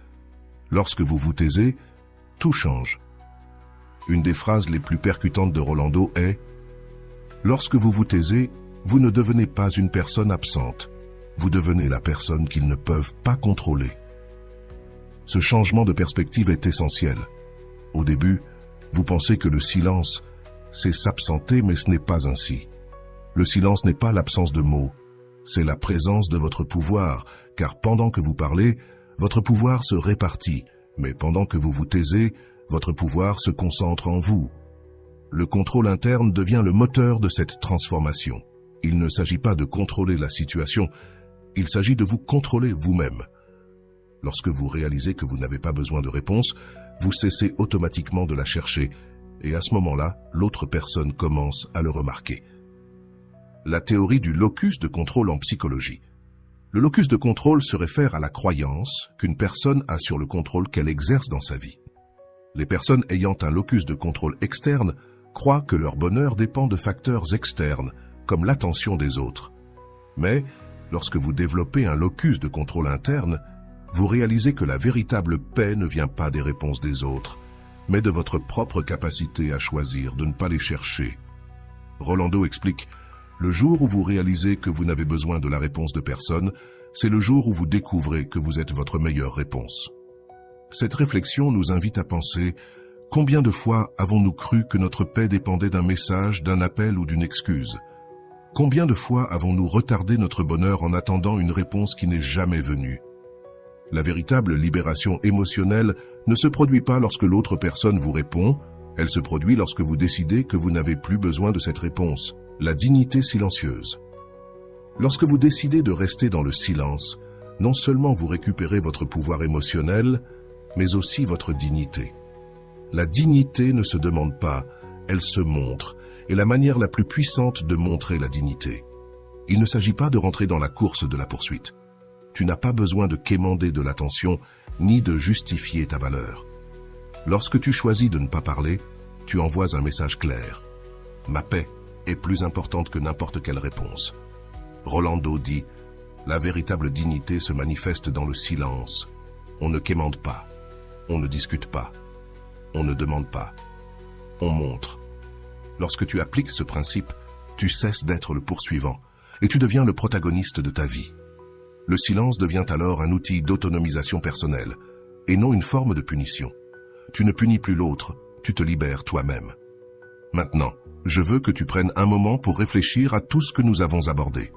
Lorsque vous vous taisez, tout change. Une des phrases les plus percutantes de Rolando est « Lorsque vous vous taisez, vous ne devenez pas une personne absente, vous devenez la personne qu'ils ne peuvent pas contrôler. » Ce changement de perspective est essentiel. Au début, vous pensez que le silence, c'est s'absenter, mais ce n'est pas ainsi. Le silence n'est pas l'absence de mots, c'est la présence de votre pouvoir, car pendant que vous parlez, votre pouvoir se répartit, mais pendant que vous vous taisez, votre pouvoir se concentre en vous. Le contrôle interne devient le moteur de cette transformation. Il ne s'agit pas de contrôler la situation, il s'agit de vous contrôler vous-même. Lorsque vous réalisez que vous n'avez pas besoin de réponse, vous cessez automatiquement de la chercher, et à ce moment-là, l'autre personne commence à le remarquer. La théorie du locus de contrôle en psychologie. Le locus de contrôle se réfère à la croyance qu'une personne a sur le contrôle qu'elle exerce dans sa vie. Les personnes ayant un locus de contrôle externe croient que leur bonheur dépend de facteurs externes, comme l'attention des autres. Mais, lorsque vous développez un locus de contrôle interne, vous réalisez que la véritable paix ne vient pas des réponses des autres, mais de votre propre capacité à choisir de ne pas les chercher. Rolando explique « Le jour où vous réalisez que vous n'avez besoin de la réponse de personne, c'est le jour où vous découvrez que vous êtes votre meilleure réponse. » Cette réflexion nous invite à penser « Combien de fois avons-nous cru que notre paix dépendait d'un message, d'un appel ou d'une excuse? Combien de fois avons-nous retardé notre bonheur en attendant une réponse qui n'est jamais venue? » La véritable libération émotionnelle ne se produit pas lorsque l'autre personne vous répond, elle se produit lorsque vous décidez que vous n'avez plus besoin de cette réponse. La dignité silencieuse. Lorsque vous décidez de rester dans le silence, non seulement vous récupérez votre pouvoir émotionnel, mais aussi votre dignité. La dignité ne se demande pas, elle se montre, et la manière la plus puissante de montrer la dignité. Il ne s'agit pas de rentrer dans la course de la poursuite. Tu n'as pas besoin de quémander de l'attention, ni de justifier ta valeur. Lorsque tu choisis de ne pas parler, tu envoies un message clair. Ma paix est plus importante que n'importe quelle réponse. Rolando dit, la véritable dignité se manifeste dans le silence. On ne quémande pas, on ne discute pas, on ne demande pas, on montre. Lorsque tu appliques ce principe, tu cesses d'être le poursuivant et tu deviens le protagoniste de ta vie. Le silence devient alors un outil d'autonomisation personnelle et non une forme de punition. Tu ne punis plus l'autre, tu te libères toi-même. Maintenant, je veux que tu prennes un moment pour réfléchir à tout ce que nous avons abordé.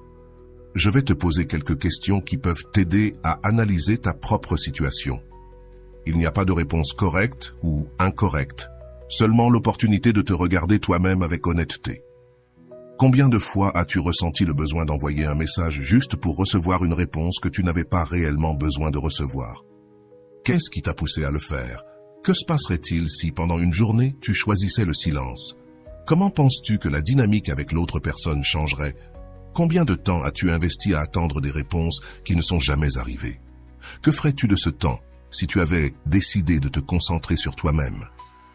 Je vais te poser quelques questions qui peuvent t'aider à analyser ta propre situation. Il n'y a pas de réponse correcte ou incorrecte, seulement l'opportunité de te regarder toi-même avec honnêteté. Combien de fois as-tu ressenti le besoin d'envoyer un message juste pour recevoir une réponse que tu n'avais pas réellement besoin de recevoir? Qu'est-ce qui t'a poussé à le faire? Que se passerait-il si, pendant une journée, tu choisissais le silence? Comment penses-tu que la dynamique avec l'autre personne changerait? Combien de temps as-tu investi à attendre des réponses qui ne sont jamais arrivées? Que ferais-tu de ce temps si tu avais décidé de te concentrer sur toi-même?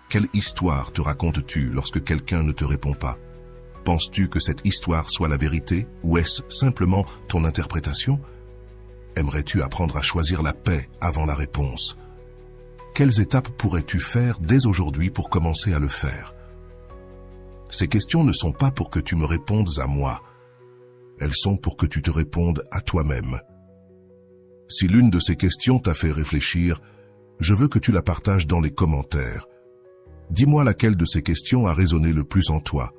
Quelle histoire te racontes-tu lorsque quelqu'un ne te répond pas? Penses-tu que cette histoire soit la vérité ou est-ce simplement ton interprétation? Aimerais-tu apprendre à choisir la paix avant la réponse? Quelles étapes pourrais-tu faire dès aujourd'hui pour commencer à le faire? Ces questions ne sont pas pour que tu me répondes à moi. Elles sont pour que tu te répondes à toi-même. Si l'une de ces questions t'a fait réfléchir, je veux que tu la partages dans les commentaires. Dis-moi laquelle de ces questions a résonné le plus en toi.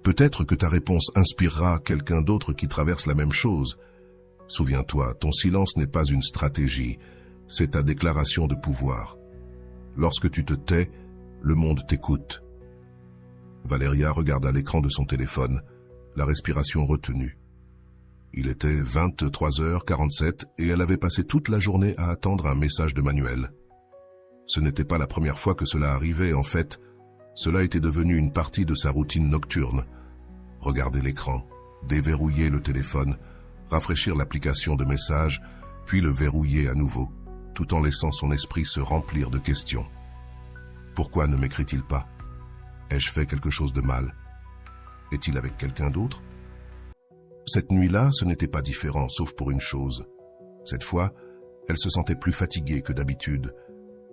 Peut-être que ta réponse inspirera quelqu'un d'autre qui traverse la même chose. Souviens-toi, ton silence n'est pas une stratégie, c'est ta déclaration de pouvoir. Lorsque tu te tais, le monde t'écoute. Valéria regarda l'écran de son téléphone, la respiration retenue. Il était 23h47 et elle avait passé toute la journée à attendre un message de Manuel. Ce n'était pas la première fois que cela arrivait, en fait, cela était devenu une partie de sa routine nocturne. Regarder l'écran, déverrouiller le téléphone, rafraîchir l'application de messages, puis le verrouiller à nouveau, tout en laissant son esprit se remplir de questions. Pourquoi ne m'écrit-il pas? Ai-je fait quelque chose de mal? Est-il avec quelqu'un d'autre? Cette nuit-là, ce n'était pas différent, sauf pour une chose. Cette fois, elle se sentait plus fatiguée que d'habitude.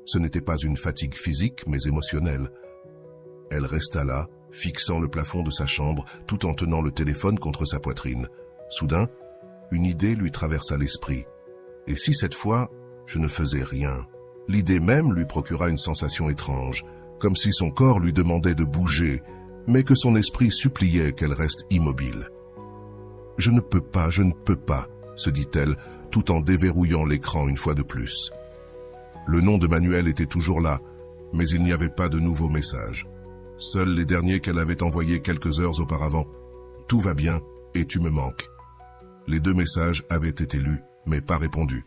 Ce n'était pas une fatigue physique, mais émotionnelle. Elle resta là, fixant le plafond de sa chambre, tout en tenant le téléphone contre sa poitrine. Soudain, une idée lui traversa l'esprit. Et si cette fois, je ne faisais rien? L'idée même lui procura une sensation étrange, comme si son corps lui demandait de bouger, mais que son esprit suppliait qu'elle reste immobile. « Je ne peux pas, se dit-elle, tout en déverrouillant l'écran une fois de plus. Le nom de Manuel était toujours là, mais il n'y avait pas de nouveaux messages. Seuls les derniers qu'elle avait envoyés quelques heures auparavant. « Tout va bien et tu me manques. » Les 2 messages avaient été lus, mais pas répondus.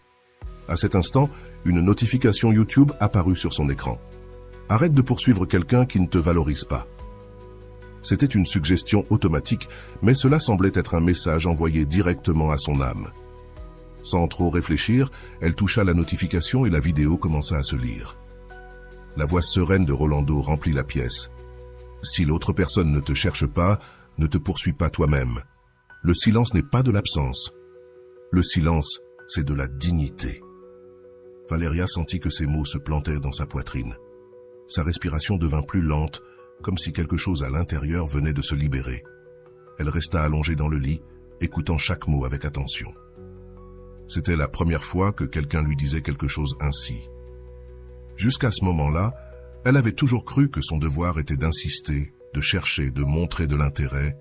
À cet instant, une notification YouTube apparut sur son écran. « Arrête de poursuivre quelqu'un qui ne te valorise pas. » C'était une suggestion automatique, mais cela semblait être un message envoyé directement à son âme. Sans trop réfléchir, elle toucha la notification et la vidéo commença à se lire. La voix sereine de Rolando remplit la pièce. « Si l'autre personne ne te cherche pas, ne te poursuis pas toi-même. Le silence n'est pas de l'absence. Le silence, c'est de la dignité. » Valéria sentit que ces mots se plantaient dans sa poitrine. Sa respiration devint plus lente, comme si quelque chose à l'intérieur venait de se libérer. Elle resta allongée dans le lit, écoutant chaque mot avec attention. C'était la première fois que quelqu'un lui disait quelque chose ainsi. Jusqu'à ce moment-là, elle avait toujours cru que son devoir était d'insister, de chercher, de montrer de l'intérêt,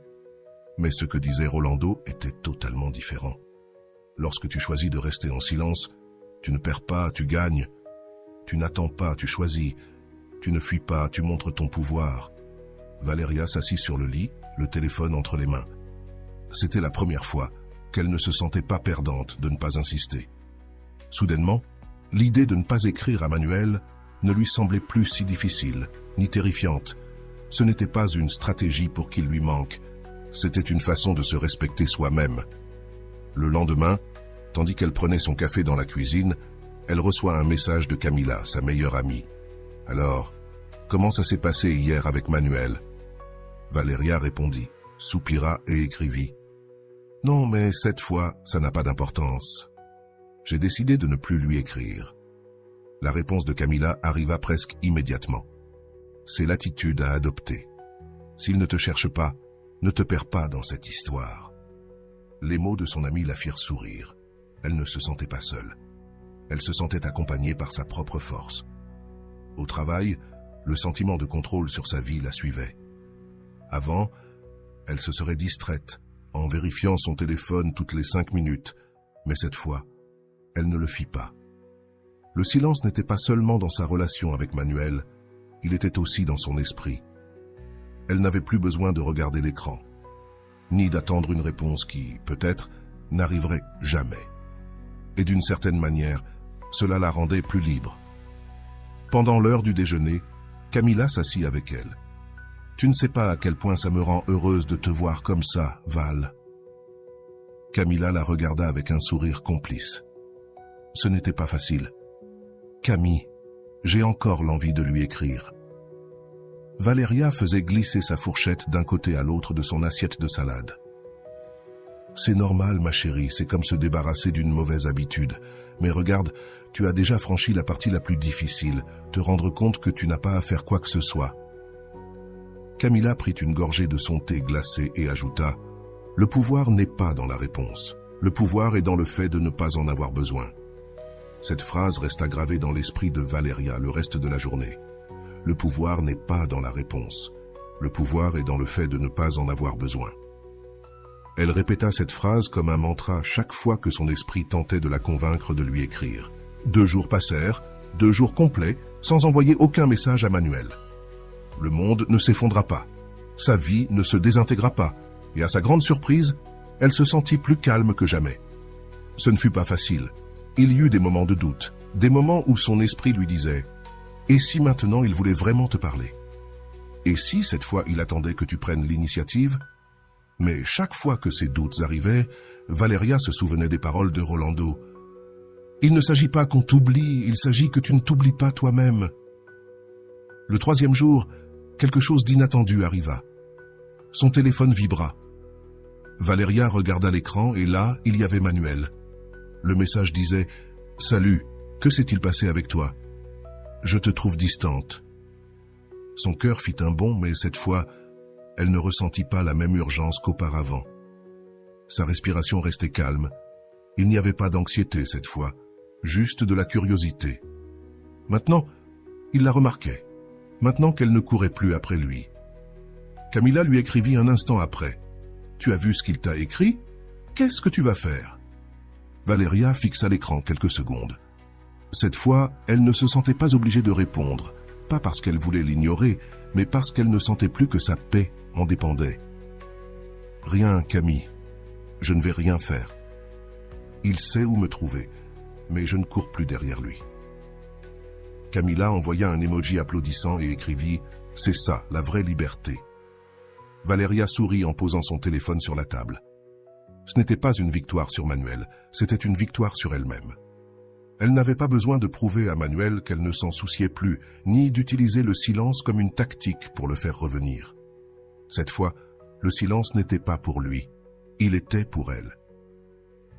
mais ce que disait Rolando était totalement différent. Lorsque tu choisis de rester en silence, tu ne perds pas, tu gagnes. Tu n'attends pas, tu choisis. Tu ne fuis pas, tu montres ton pouvoir. Valéria s'assit sur le lit, le téléphone entre les mains. C'était la première fois qu'elle ne se sentait pas perdante de ne pas insister. Soudainement, l'idée de ne pas écrire à Manuel ne lui semblait plus si difficile, ni terrifiante. Ce n'était pas une stratégie pour qu'il lui manque, c'était une façon de se respecter soi-même. Le lendemain, tandis qu'elle prenait son café dans la cuisine, elle reçoit un message de Camila, sa meilleure amie. « Alors, comment ça s'est passé hier avec Manuel ?» Valéria répondit, soupira et écrivit. « Non, mais cette fois, ça n'a pas d'importance. J'ai décidé de ne plus lui écrire. » La réponse de Camila arriva presque immédiatement. C'est l'attitude à adopter. S'il ne te cherche pas, ne te perds pas dans cette histoire. Les mots de son amie la firent sourire. Elle ne se sentait pas seule. Elle se sentait accompagnée par sa propre force. Au travail, le sentiment de contrôle sur sa vie la suivait. Avant, elle se serait distraite en vérifiant son téléphone toutes les 5 minutes, mais cette fois, elle ne le fit pas. Le silence n'était pas seulement dans sa relation avec Manuel, il était aussi dans son esprit. Elle n'avait plus besoin de regarder l'écran, ni d'attendre une réponse qui, peut-être, n'arriverait jamais. Et d'une certaine manière, cela la rendait plus libre. Pendant l'heure du déjeuner, Camila s'assit avec elle. « Tu ne sais pas à quel point ça me rend heureuse de te voir comme ça, Val. Camilla la regarda avec un sourire complice. Ce n'était pas facile. Camille, j'ai encore l'envie de lui écrire. Valeria faisait glisser sa fourchette d'un côté à l'autre de son assiette de salade. C'est normal, ma chérie, c'est comme se débarrasser d'une mauvaise habitude. Mais regarde, tu as déjà franchi la partie la plus difficile, te rendre compte que tu n'as pas à faire quoi que ce soit. Camilla prit une gorgée de son thé glacé et ajouta « Le pouvoir n'est pas dans la réponse. Le pouvoir est dans le fait de ne pas en avoir besoin. » Cette phrase resta gravée dans l'esprit de Valeria le reste de la journée. Le pouvoir n'est pas dans la réponse. Le pouvoir est dans le fait de ne pas en avoir besoin. Elle répéta cette phrase comme un mantra chaque fois que son esprit tentait de la convaincre de lui écrire. 2 jours passèrent, 2 jours complets, sans envoyer aucun message à Manuel. Le monde ne s'effondra pas. Sa vie ne se désintégra pas. Et à sa grande surprise, elle se sentit plus calme que jamais. Ce ne fut pas facile. Il y eut des moments de doute, des moments où son esprit lui disait « Et si maintenant il voulait vraiment te parler ? Et si cette fois il attendait que tu prennes l'initiative ?» Mais chaque fois que ces doutes arrivaient, Valeria se souvenait des paroles de Rolando. « Il ne s'agit pas qu'on t'oublie, il s'agit que tu ne t'oublies pas toi-même. » Le 3e jour, quelque chose d'inattendu arriva. Son téléphone vibra. Valeria regarda l'écran et là, il y avait Manuel. Le message disait « Salut, que s'est-il passé avec toi ? Je te trouve distante. » Son cœur fit un bond, mais cette fois, elle ne ressentit pas la même urgence qu'auparavant. Sa respiration restait calme. Il n'y avait pas d'anxiété cette fois, juste de la curiosité. Maintenant, il la remarquait. Maintenant qu'elle ne courait plus après lui. Camilla lui écrivit un instant après. « Tu as vu ce qu'il t'a écrit ? Qu'est-ce que tu vas faire ?» Valeria fixa l'écran quelques secondes. Cette fois, elle ne se sentait pas obligée de répondre, pas parce qu'elle voulait l'ignorer, mais parce qu'elle ne sentait plus que sa paix en dépendait. « Rien, Camille. Je ne vais rien faire. Il sait où me trouver, mais je ne cours plus derrière lui. » Camilla envoya un emoji applaudissant et écrivit « C'est ça, la vraie liberté. » Valeria sourit en posant son téléphone sur la table. Ce n'était pas une victoire sur Manuel, c'était une victoire sur elle-même. Elle n'avait pas besoin de prouver à Manuel qu'elle ne s'en souciait plus, ni d'utiliser le silence comme une tactique pour le faire revenir. Cette fois, le silence n'était pas pour lui, il était pour elle.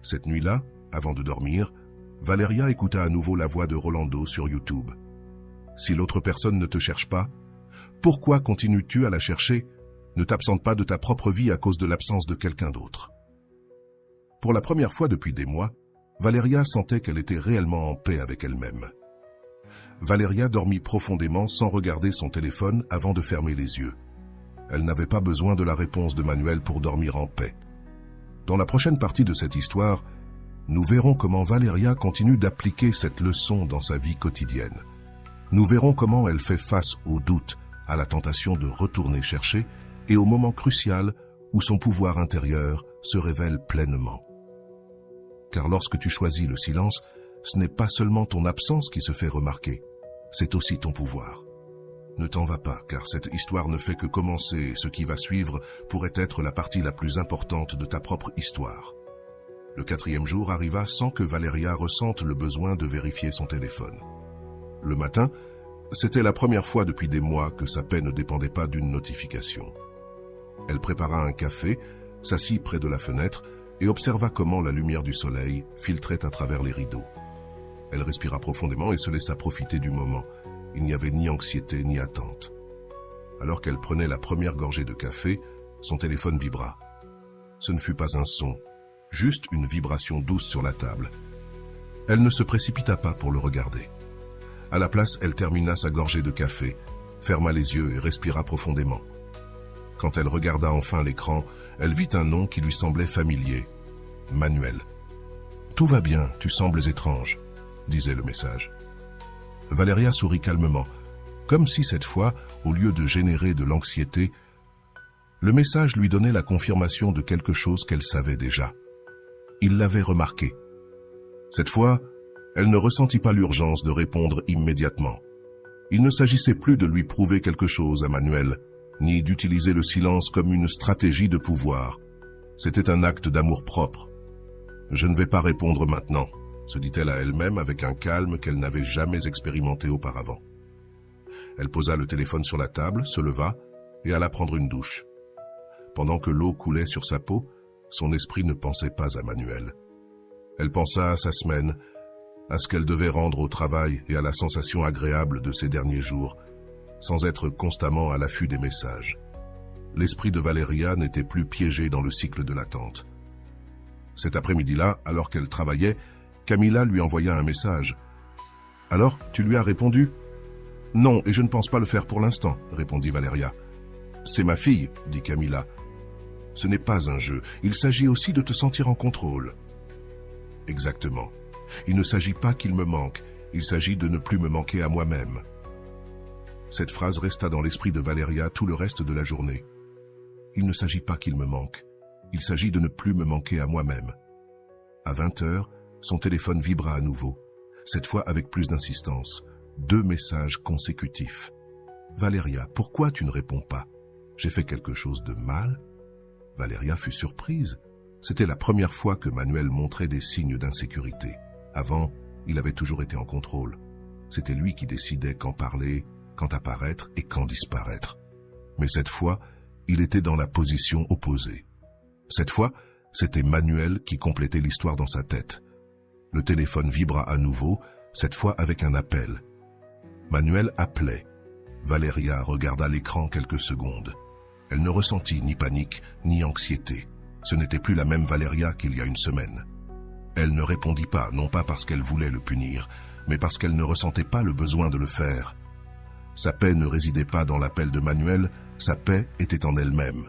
Cette nuit-là, avant de dormir, Valeria écouta à nouveau la voix de Rolando sur YouTube. « Si l'autre personne ne te cherche pas, pourquoi continues-tu à la chercher ? Ne t'absente pas de ta propre vie à cause de l'absence de quelqu'un d'autre. » Pour la première fois depuis des mois, Valeria sentait qu'elle était réellement en paix avec elle-même. Valeria dormit profondément sans regarder son téléphone avant de fermer les yeux. Elle n'avait pas besoin de la réponse de Manuel pour dormir en paix. Dans la prochaine partie de cette histoire, nous verrons comment Valeria continue d'appliquer cette leçon dans sa vie quotidienne. Nous verrons comment elle fait face aux doutes, à la tentation de retourner chercher et au moment crucial où son pouvoir intérieur se révèle pleinement. Car lorsque tu choisis le silence, ce n'est pas seulement ton absence qui se fait remarquer, c'est aussi ton pouvoir. Ne t'en va pas, car cette histoire ne fait que commencer. Ce qui va suivre pourrait être la partie la plus importante de ta propre histoire. Le 4e jour arriva sans que Valeria ressente le besoin de vérifier son téléphone. Le matin, c'était la première fois depuis des mois que sa paix ne dépendait pas d'une notification. Elle prépara un café, s'assit près de la fenêtre et observa comment la lumière du soleil filtrait à travers les rideaux. Elle respira profondément et se laissa profiter du moment. Il n'y avait ni anxiété ni attente. Alors qu'elle prenait la première gorgée de café, son téléphone vibra. Ce ne fut pas un son, juste une vibration douce sur la table. Elle ne se précipita pas pour le regarder. À la place, elle termina sa gorgée de café, ferma les yeux et respira profondément. Quand elle regarda enfin l'écran, elle vit un nom qui lui semblait familier. Manuel. « Tout va bien, tu sembles étrange », disait le message. Valeria sourit calmement, comme si cette fois, au lieu de générer de l'anxiété, le message lui donnait la confirmation de quelque chose qu'elle savait déjà. Il l'avait remarqué. Cette fois, elle ne ressentit pas l'urgence de répondre immédiatement. Il ne s'agissait plus de lui prouver quelque chose à Manuel, ni d'utiliser le silence comme une stratégie de pouvoir. C'était un acte d'amour-propre, « Je ne vais pas répondre maintenant », se dit-elle à elle-même avec un calme qu'elle n'avait jamais expérimenté auparavant. Elle posa le téléphone sur la table, se leva et alla prendre une douche. Pendant que l'eau coulait sur sa peau, son esprit ne pensait pas à Manuel. Elle pensa à sa semaine, à ce qu'elle devait rendre au travail et à la sensation agréable de ces derniers jours, sans être constamment à l'affût des messages. L'esprit de Valeria n'était plus piégé dans le cycle de l'attente. Cet après-midi-là, alors qu'elle travaillait, Camilla lui envoya un message. « Alors, tu lui as répondu ?»« Non, et je ne pense pas le faire pour l'instant, » répondit Valeria. « C'est ma fille, » dit Camilla. « Ce n'est pas un jeu, il s'agit aussi de te sentir en contrôle. » Exactement. Il ne s'agit pas qu'il me manque, il s'agit de ne plus me manquer à moi-même. Cette phrase resta dans l'esprit de Valeria tout le reste de la journée. Il ne s'agit pas qu'il me manque, il s'agit de ne plus me manquer à moi-même. À 20h, son téléphone vibra à nouveau, cette fois avec plus d'insistance. 2 messages consécutifs. « Valeria, pourquoi tu ne réponds pas? J'ai fait quelque chose de mal ?» Valeria fut surprise. C'était la première fois que Manuel montrait des signes d'insécurité. Avant, il avait toujours été en contrôle. C'était lui qui décidait quand parler, quand apparaître et quand disparaître. Mais cette fois, il était dans la position opposée. Cette fois, c'était Manuel qui complétait l'histoire dans sa tête. Le téléphone vibra à nouveau, cette fois avec un appel. Manuel appelait. Valeria regarda l'écran quelques secondes. Elle ne ressentit ni panique, ni anxiété. Ce n'était plus la même Valeria qu'il y a une semaine. Elle ne répondit pas, non pas parce qu'elle voulait le punir, mais parce qu'elle ne ressentait pas le besoin de le faire. Sa paix ne résidait pas dans l'appel de Manuel, sa paix était en elle-même.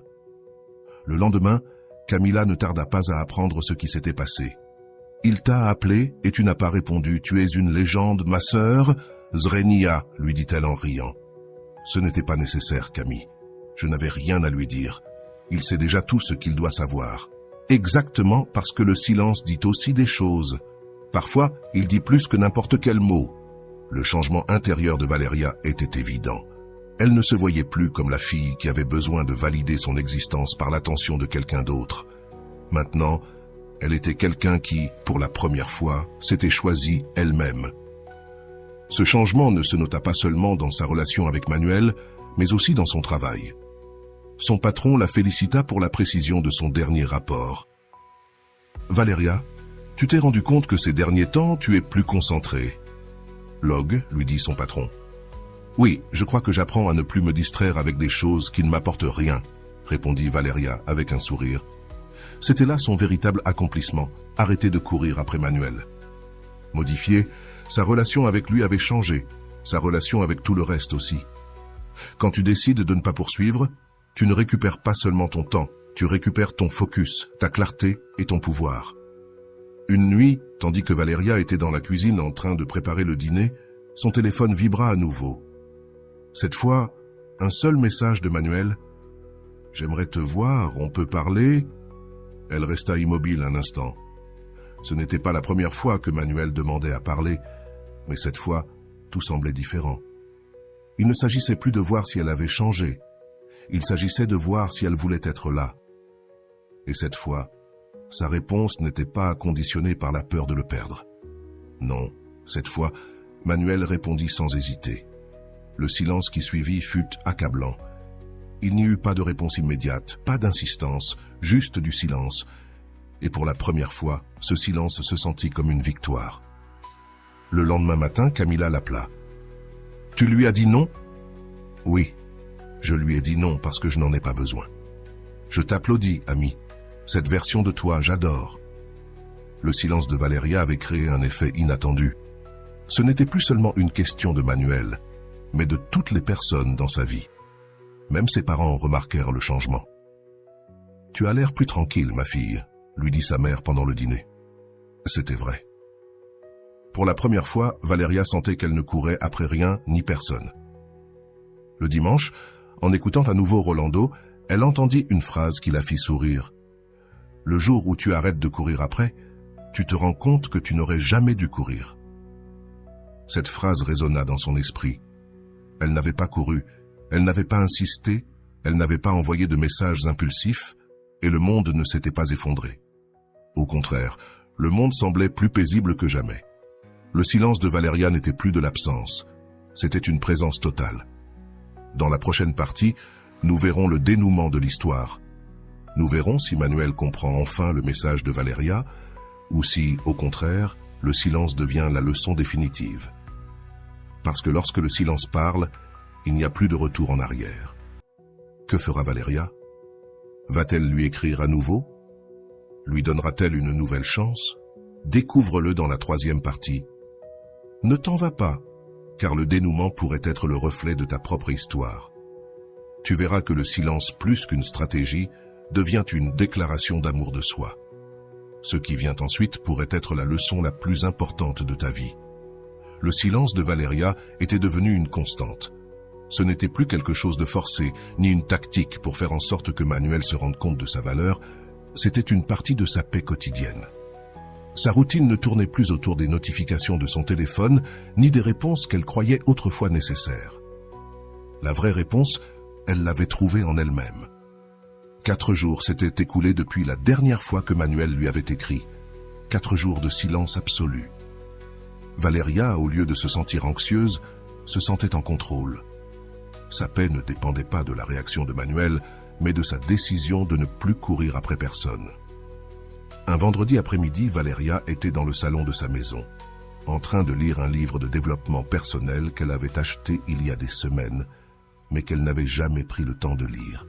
Le lendemain, Camilla ne tarda pas à apprendre ce qui s'était passé. « Il t'a appelé et tu n'as pas répondu. Tu es une légende, ma sœur ?» « Zrenia, lui dit-elle en riant. « Ce n'était pas nécessaire, Camille. Je n'avais rien à lui dire. Il sait déjà tout ce qu'il doit savoir. Exactement parce que le silence dit aussi des choses. Parfois, il dit plus que n'importe quel mot. » Le changement intérieur de Valeria était évident. Elle ne se voyait plus comme la fille qui avait besoin de valider son existence par l'attention de quelqu'un d'autre. Maintenant, elle était quelqu'un qui, pour la première fois, s'était choisie elle-même. Ce changement ne se nota pas seulement dans sa relation avec Manuel, mais aussi dans son travail. Son patron la félicita pour la précision de son dernier rapport. « Valeria, tu t'es rendu compte que ces derniers temps, tu es plus concentrée. »« Log, lui dit son patron. »« Oui, je crois que j'apprends à ne plus me distraire avec des choses qui ne m'apportent rien, » répondit Valeria avec un sourire. C'était là son véritable accomplissement, arrêter de courir après Manuel. Modifié, sa relation avec lui avait changé, sa relation avec tout le reste aussi. Quand tu décides de ne pas poursuivre, tu ne récupères pas seulement ton temps, tu récupères ton focus, ta clarté et ton pouvoir. Une nuit, tandis que Valeria était dans la cuisine en train de préparer le dîner, son téléphone vibra à nouveau. Cette fois, un seul message de Manuel. « J'aimerais te voir, on peut parler ?» Elle resta immobile un instant. Ce n'était pas la première fois que Manuel demandait à parler, mais cette fois, tout semblait différent. Il ne s'agissait plus de voir si elle avait changé. Il s'agissait de voir si elle voulait être là. Et cette fois, sa réponse n'était pas conditionnée par la peur de le perdre. Non, cette fois, Manuel répondit sans hésiter. Le silence qui suivit fut accablant. Il n'y eut pas de réponse immédiate, pas d'insistance, juste du silence. Et pour la première fois, ce silence se sentit comme une victoire. Le lendemain matin, Camilla l'appela. « Tu lui as dit non ?»« Oui, je lui ai dit non parce que je n'en ai pas besoin. Je t'applaudis, ami. Cette version de toi, j'adore. » Le silence de Valeria avait créé un effet inattendu. Ce n'était plus seulement une question de Manuel, mais de toutes les personnes dans sa vie. Même ses parents remarquèrent le changement. « Tu as l'air plus tranquille, ma fille, » lui dit sa mère pendant le dîner. C'était vrai. Pour la première fois, Valeria sentait qu'elle ne courait après rien ni personne. Le dimanche, en écoutant à nouveau Rolando, elle entendit une phrase qui la fit sourire. « Le jour où tu arrêtes de courir après, tu te rends compte que tu n'aurais jamais dû courir. » Cette phrase résonna dans son esprit. Elle n'avait pas couru, elle n'avait pas insisté, elle n'avait pas envoyé de messages impulsifs, et le monde ne s'était pas effondré. Au contraire, Le monde semblait plus paisible que jamais. Le silence de Valeria n'était plus de l'absence, c'était une présence totale. Dans la prochaine partie, nous verrons le dénouement de l'histoire. Nous verrons si Manuel comprend enfin le message de Valeria, ou si, au contraire, le silence devient la leçon définitive. Parce que lorsque le silence parle, il n'y a plus de retour en arrière. Que fera Valeria? Va-t-elle lui écrire à nouveau? Lui donnera-t-elle une nouvelle chance? Découvre-le dans la troisième partie. Ne t'en vas pas, car le dénouement pourrait être le reflet de ta propre histoire. Tu verras que le silence, plus qu'une stratégie, devient une déclaration d'amour de soi. Ce qui vient ensuite pourrait être la leçon la plus importante de ta vie. Le silence de Valeria était devenu une constante. Ce n'était plus quelque chose de forcé, ni une tactique pour faire en sorte que Manuel se rende compte de sa valeur, c'était une partie de sa paix quotidienne. Sa routine ne tournait plus autour des notifications de son téléphone, ni des réponses qu'elle croyait autrefois nécessaires. La vraie réponse, elle l'avait trouvée en elle-même. 4 jours s'étaient écoulés depuis la dernière fois que Manuel lui avait écrit. 4 jours de silence absolu. Valeria, au lieu de se sentir anxieuse, se sentait en contrôle. Sa paix ne dépendait pas de la réaction de Manuel, mais de sa décision de ne plus courir après personne. Un vendredi après-midi, Valeria était dans le salon de sa maison, en train de lire un livre de développement personnel qu'elle avait acheté il y a des semaines, mais qu'elle n'avait jamais pris le temps de lire.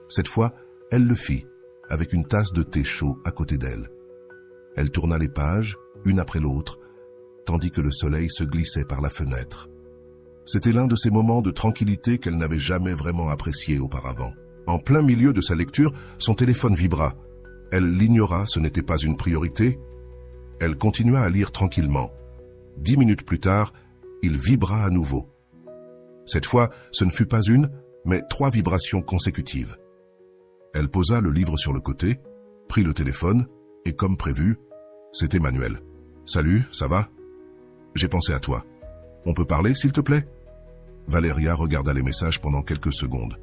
Cette fois, elle le fit, avec une tasse de thé chaud à côté d'elle. Elle tourna les pages, une après l'autre, tandis que le soleil se glissait par la fenêtre. C'était l'un de ces moments de tranquillité qu'elle n'avait jamais vraiment apprécié auparavant. En plein milieu de sa lecture, son téléphone vibra. Elle l'ignora, ce n'était pas une priorité. Elle continua à lire tranquillement. 10 minutes plus tard, il vibra à nouveau. Cette fois, ce ne fut pas une, mais 3 vibrations consécutives. Elle posa le livre sur le côté, prit le téléphone, et comme prévu, c'était Manuel. « Salut, ça va? J'ai pensé à toi. On peut parler, s'il te plaît ?» Valeria regarda les messages pendant quelques secondes.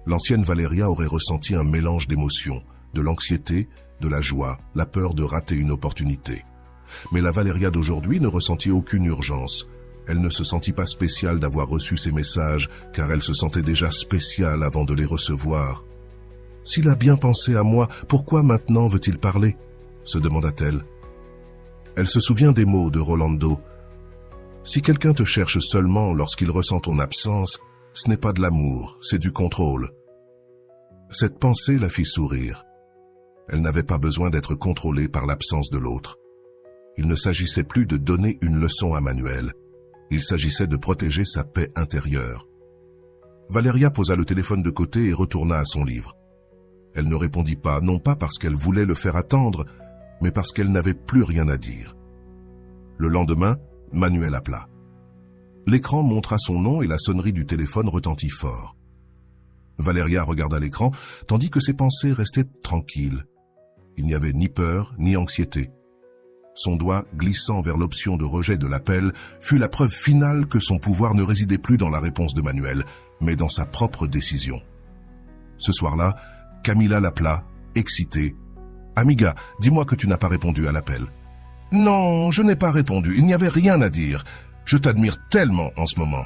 L'ancienne Valeria aurait ressenti un mélange d'émotions, de l'anxiété, de la joie, la peur de rater une opportunité. Mais la Valeria d'aujourd'hui ne ressentit aucune urgence. Elle ne se sentit pas spéciale d'avoir reçu ces messages, car elle se sentait déjà spéciale avant de les recevoir. « S'il a bien pensé à moi, pourquoi maintenant veut-il parler ?» se demanda-t-elle. Elle se souvient des mots de Rolando. « Si quelqu'un te cherche seulement lorsqu'il ressent ton absence, ce n'est pas de l'amour, c'est du contrôle. » Cette pensée la fit sourire. Elle n'avait pas besoin d'être contrôlée par l'absence de l'autre. Il ne s'agissait plus de donner une leçon à Manuel. Il s'agissait de protéger sa paix intérieure. Valeria posa le téléphone de côté et retourna à son livre. Elle ne répondit pas, non pas parce qu'elle voulait le faire attendre, mais parce qu'elle n'avait plus rien à dire. Le lendemain, Manuel appela. L'écran montra son nom et la sonnerie du téléphone retentit fort. Valeria regarda l'écran, tandis que ses pensées restaient tranquilles. Il n'y avait ni peur, ni anxiété. Son doigt, glissant vers l'option de rejet de l'appel, fut la preuve finale que son pouvoir ne résidait plus dans la réponse de Manuel, mais dans sa propre décision. Ce soir-là, Camila l'appela, excitée. « Amiga, dis-moi que tu n'as pas répondu à l'appel. »« Non, je n'ai pas répondu, il n'y avait rien à dire. Je t'admire tellement en ce moment.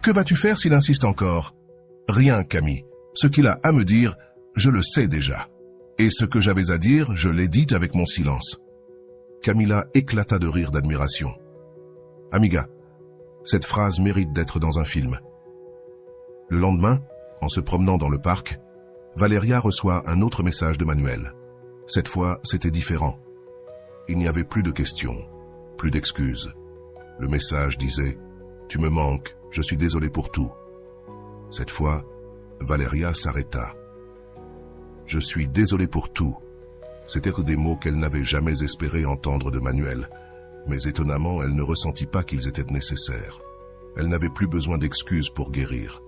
Que vas-tu faire s'il insiste encore ?»« Rien, Camille. Ce qu'il a à me dire, je le sais déjà. Et ce que j'avais à dire, je l'ai dit avec mon silence. » Camila éclata de rire d'admiration. « Amiga, cette phrase mérite d'être dans un film. » Le lendemain, en se promenant dans le parc, Valeria reçoit un autre message de Manuel. Cette fois, c'était différent. Il n'y avait plus de questions, plus d'excuses. Le message disait « Tu me manques, je suis désolé pour tout. » Cette fois, Valeria s'arrêta. « Je suis désolé pour tout. » C'étaient des mots qu'elle n'avait jamais espéré entendre de Manuel, mais étonnamment, elle ne ressentit pas qu'ils étaient nécessaires. Elle n'avait plus besoin d'excuses pour guérir.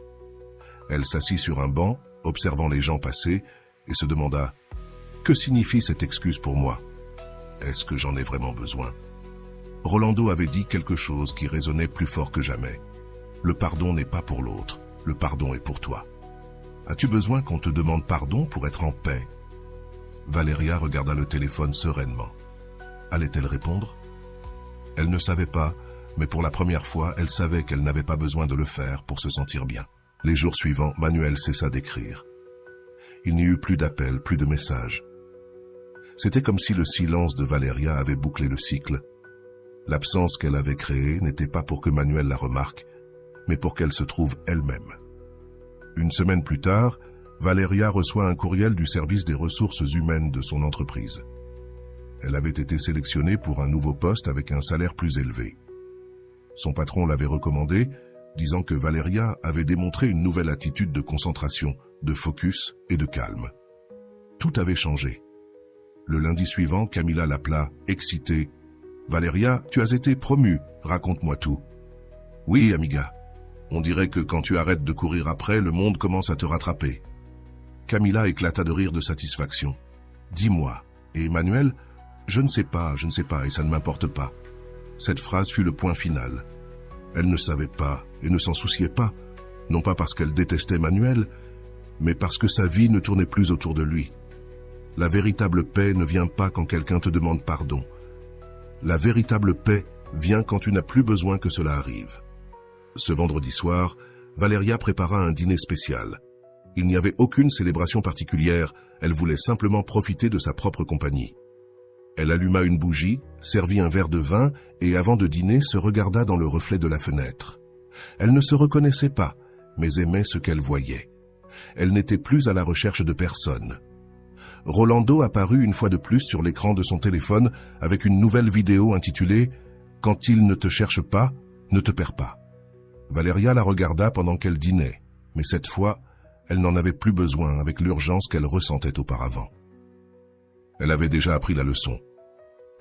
Elle s'assit sur un banc, observant les gens passer, et se demanda « Que signifie cette excuse pour moi? Est-ce que j'en ai vraiment besoin ?» Rolando avait dit quelque chose qui résonnait plus fort que jamais. « Le pardon n'est pas pour l'autre, le pardon est pour toi. As-tu besoin qu'on te demande pardon pour être en paix ?» Valeria regarda le téléphone sereinement. Allait-elle répondre? Elle ne savait pas, mais pour la première fois, elle savait qu'elle n'avait pas besoin de le faire pour se sentir bien. Les jours suivants, Manuel cessa d'écrire. Il n'y eut plus d'appels, plus de messages. C'était comme si le silence de Valeria avait bouclé le cycle. L'absence qu'elle avait créée n'était pas pour que Manuel la remarque, mais pour qu'elle se trouve elle-même. Une semaine plus tard, Valeria reçoit un courriel du service des ressources humaines de son entreprise. Elle avait été sélectionnée pour un nouveau poste avec un salaire plus élevé. Son patron l'avait recommandé, disant que Valeria avait démontré une nouvelle attitude de concentration, de focus et de calme. Tout avait changé. Le lundi suivant, Camila l'appela, excitée. « Valeria, tu as été promue, raconte-moi tout. »« Oui, amiga. On dirait que quand tu arrêtes de courir après, le monde commence à te rattraper. » Camila éclata de rire de satisfaction. « Dis-moi, et Emmanuel ? Je ne sais pas, et ça ne m'importe pas. » Cette phrase fut le point final. Elle ne savait pas et ne s'en souciait pas, non pas parce qu'elle détestait Manuel, mais parce que sa vie ne tournait plus autour de lui. La véritable paix ne vient pas quand quelqu'un te demande pardon. La véritable paix vient quand tu n'as plus besoin que cela arrive. Ce vendredi soir, Valeria prépara un dîner spécial. Il n'y avait aucune célébration particulière, elle voulait simplement profiter de sa propre compagnie. Elle alluma une bougie, servit un verre de vin et avant de dîner se regarda dans le reflet de la fenêtre. Elle ne se reconnaissait pas, mais aimait ce qu'elle voyait. Elle n'était plus à la recherche de personne. Rolando apparut une fois de plus sur l'écran de son téléphone avec une nouvelle vidéo intitulée « Quand il ne te cherche pas, ne te perds pas ». Valeria la regarda pendant qu'elle dînait, mais cette fois, elle n'en avait plus besoin avec l'urgence qu'elle ressentait auparavant. Elle avait déjà appris la leçon.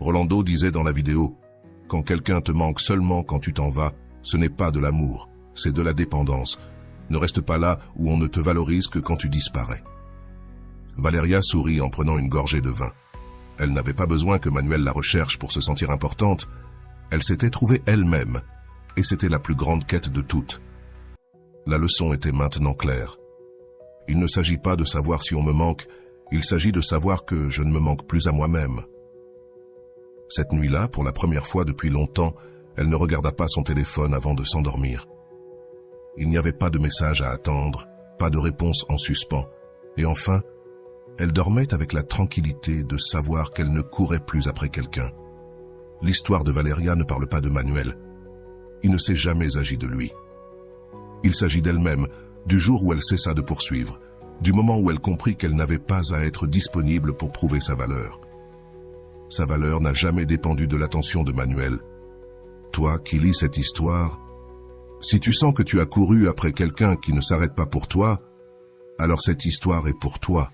Rolando disait dans la vidéo « Quand quelqu'un te manque seulement quand tu t'en vas, ce n'est pas de l'amour, c'est de la dépendance. Ne reste pas là où on ne te valorise que quand tu disparais. » Valeria sourit en prenant une gorgée de vin. Elle n'avait pas besoin que Manuel la recherche pour se sentir importante. Elle s'était trouvée elle-même, et c'était la plus grande quête de toutes. La leçon était maintenant claire. Il ne s'agit pas de savoir si on me manque, il s'agit de savoir que je ne me manque plus à moi-même. Cette nuit-là, pour la première fois depuis longtemps, elle ne regarda pas son téléphone avant de s'endormir. Il n'y avait pas de message à attendre, pas de réponse en suspens, et enfin, elle dormait avec la tranquillité de savoir qu'elle ne courait plus après quelqu'un. L'histoire de Valeria ne parle pas de Manuel. Il ne s'est jamais agi de lui. Il s'agit d'elle-même, du jour où elle cessa de poursuivre, du moment où elle comprit qu'elle n'avait pas à être disponible pour prouver sa valeur. Sa valeur n'a jamais dépendu de l'attention de Manuel. Toi qui lis cette histoire, si tu sens que tu as couru après quelqu'un qui ne s'arrête pas pour toi, alors cette histoire est pour toi.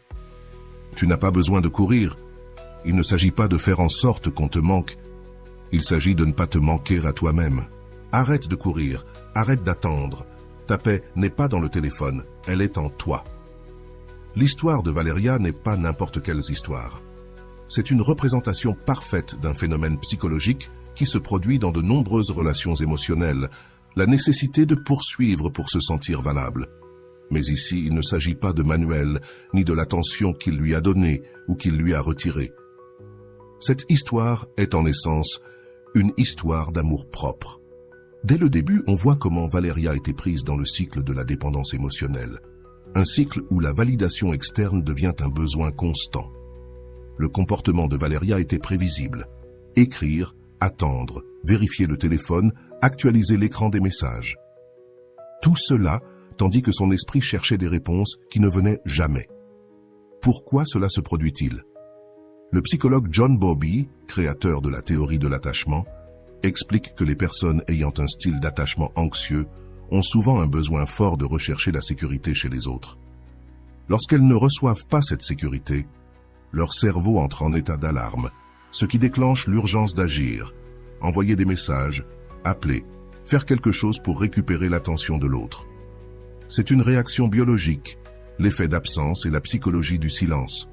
Tu n'as pas besoin de courir. Il ne s'agit pas de faire en sorte qu'on te manque. Il s'agit de ne pas te manquer à toi-même. Arrête de courir, arrête d'attendre. Ta paix n'est pas dans le téléphone, elle est en toi. L'histoire de Valeria n'est pas n'importe quelle histoire. C'est une représentation parfaite d'un phénomène psychologique qui se produit dans de nombreuses relations émotionnelles, la nécessité de poursuivre pour se sentir valable. Mais ici, il ne s'agit pas de Manuel, ni de l'attention qu'il lui a donnée ou qu'il lui a retirée. Cette histoire est en essence une histoire d'amour-propre. Dès le début, on voit comment Valeria était prise dans le cycle de la dépendance émotionnelle. Un cycle où la validation externe devient un besoin constant. Le comportement de Valeria était prévisible. Écrire, attendre, vérifier le téléphone, actualiser l'écran des messages. Tout cela, tandis que son esprit cherchait des réponses qui ne venaient jamais. Pourquoi cela se produit-il? Le psychologue John Bowlby, créateur de la théorie de l'attachement, explique que les personnes ayant un style d'attachement anxieux ont souvent un besoin fort de rechercher la sécurité chez les autres. Lorsqu'elles ne reçoivent pas cette sécurité, leur cerveau entre en état d'alarme, ce qui déclenche l'urgence d'agir, envoyer des messages, appeler, faire quelque chose pour récupérer l'attention de l'autre. C'est une réaction biologique, l'effet d'absence et la psychologie du silence.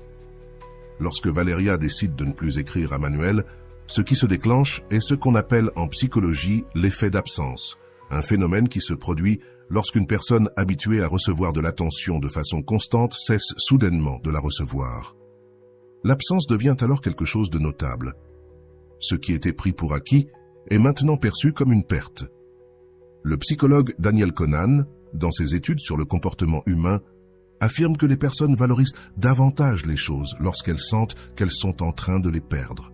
Lorsque Valeria décide de ne plus écrire à Manuel, ce qui se déclenche est ce qu'on appelle en psychologie l'effet d'absence, un phénomène qui se produit lorsqu'une personne habituée à recevoir de l'attention de façon constante cesse soudainement de la recevoir. L'absence devient alors quelque chose de notable. Ce qui était pris pour acquis est maintenant perçu comme une perte. Le psychologue Daniel Conan, dans ses études sur le comportement humain, affirme que les personnes valorisent davantage les choses lorsqu'elles sentent qu'elles sont en train de les perdre.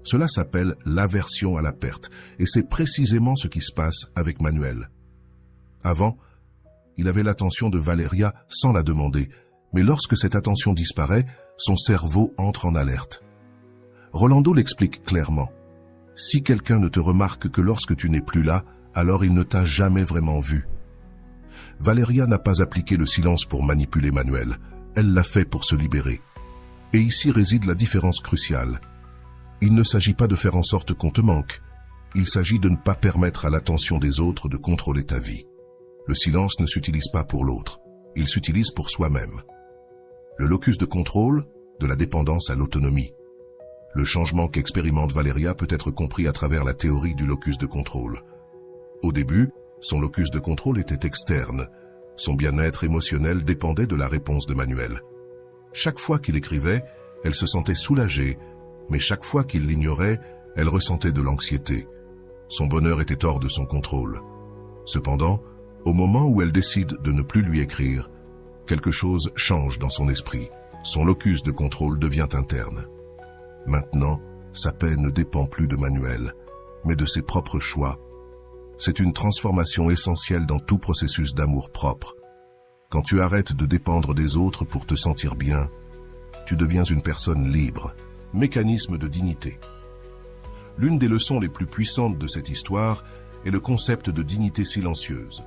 Cela s'appelle l'aversion à la perte, et c'est précisément ce qui se passe avec Manuel. Avant, il avait l'attention de Valeria sans la demander, mais lorsque cette attention disparaît, son cerveau entre en alerte. Rolando l'explique clairement. Si quelqu'un ne te remarque que lorsque tu n'es plus là, alors il ne t'a jamais vraiment vu. Valeria n'a pas appliqué le silence pour manipuler Manuel, elle l'a fait pour se libérer. Et ici réside la différence cruciale. Il ne s'agit pas de faire en sorte qu'on te manque, il s'agit de ne pas permettre à l'attention des autres de contrôler ta vie. Le silence ne s'utilise pas pour l'autre, il s'utilise pour soi-même. Le locus de contrôle, de la dépendance à l'autonomie. Le changement qu'expérimente Valeria peut être compris à travers la théorie du locus de contrôle. Au début, son locus de contrôle était externe. Son bien-être émotionnel dépendait de la réponse de Manuel. Chaque fois qu'il écrivait, elle se sentait soulagée, mais chaque fois qu'il l'ignorait, elle ressentait de l'anxiété. Son bonheur était hors de son contrôle. Cependant, au moment où elle décide de ne plus lui écrire, quelque chose change dans son esprit. Son locus de contrôle devient interne. Maintenant, sa paix ne dépend plus de Manuel, mais de ses propres choix. C'est une transformation essentielle dans tout processus d'amour propre. Quand tu arrêtes de dépendre des autres pour te sentir bien, tu deviens une personne libre, mécanisme de dignité. L'une des leçons les plus puissantes de cette histoire est le concept de dignité silencieuse.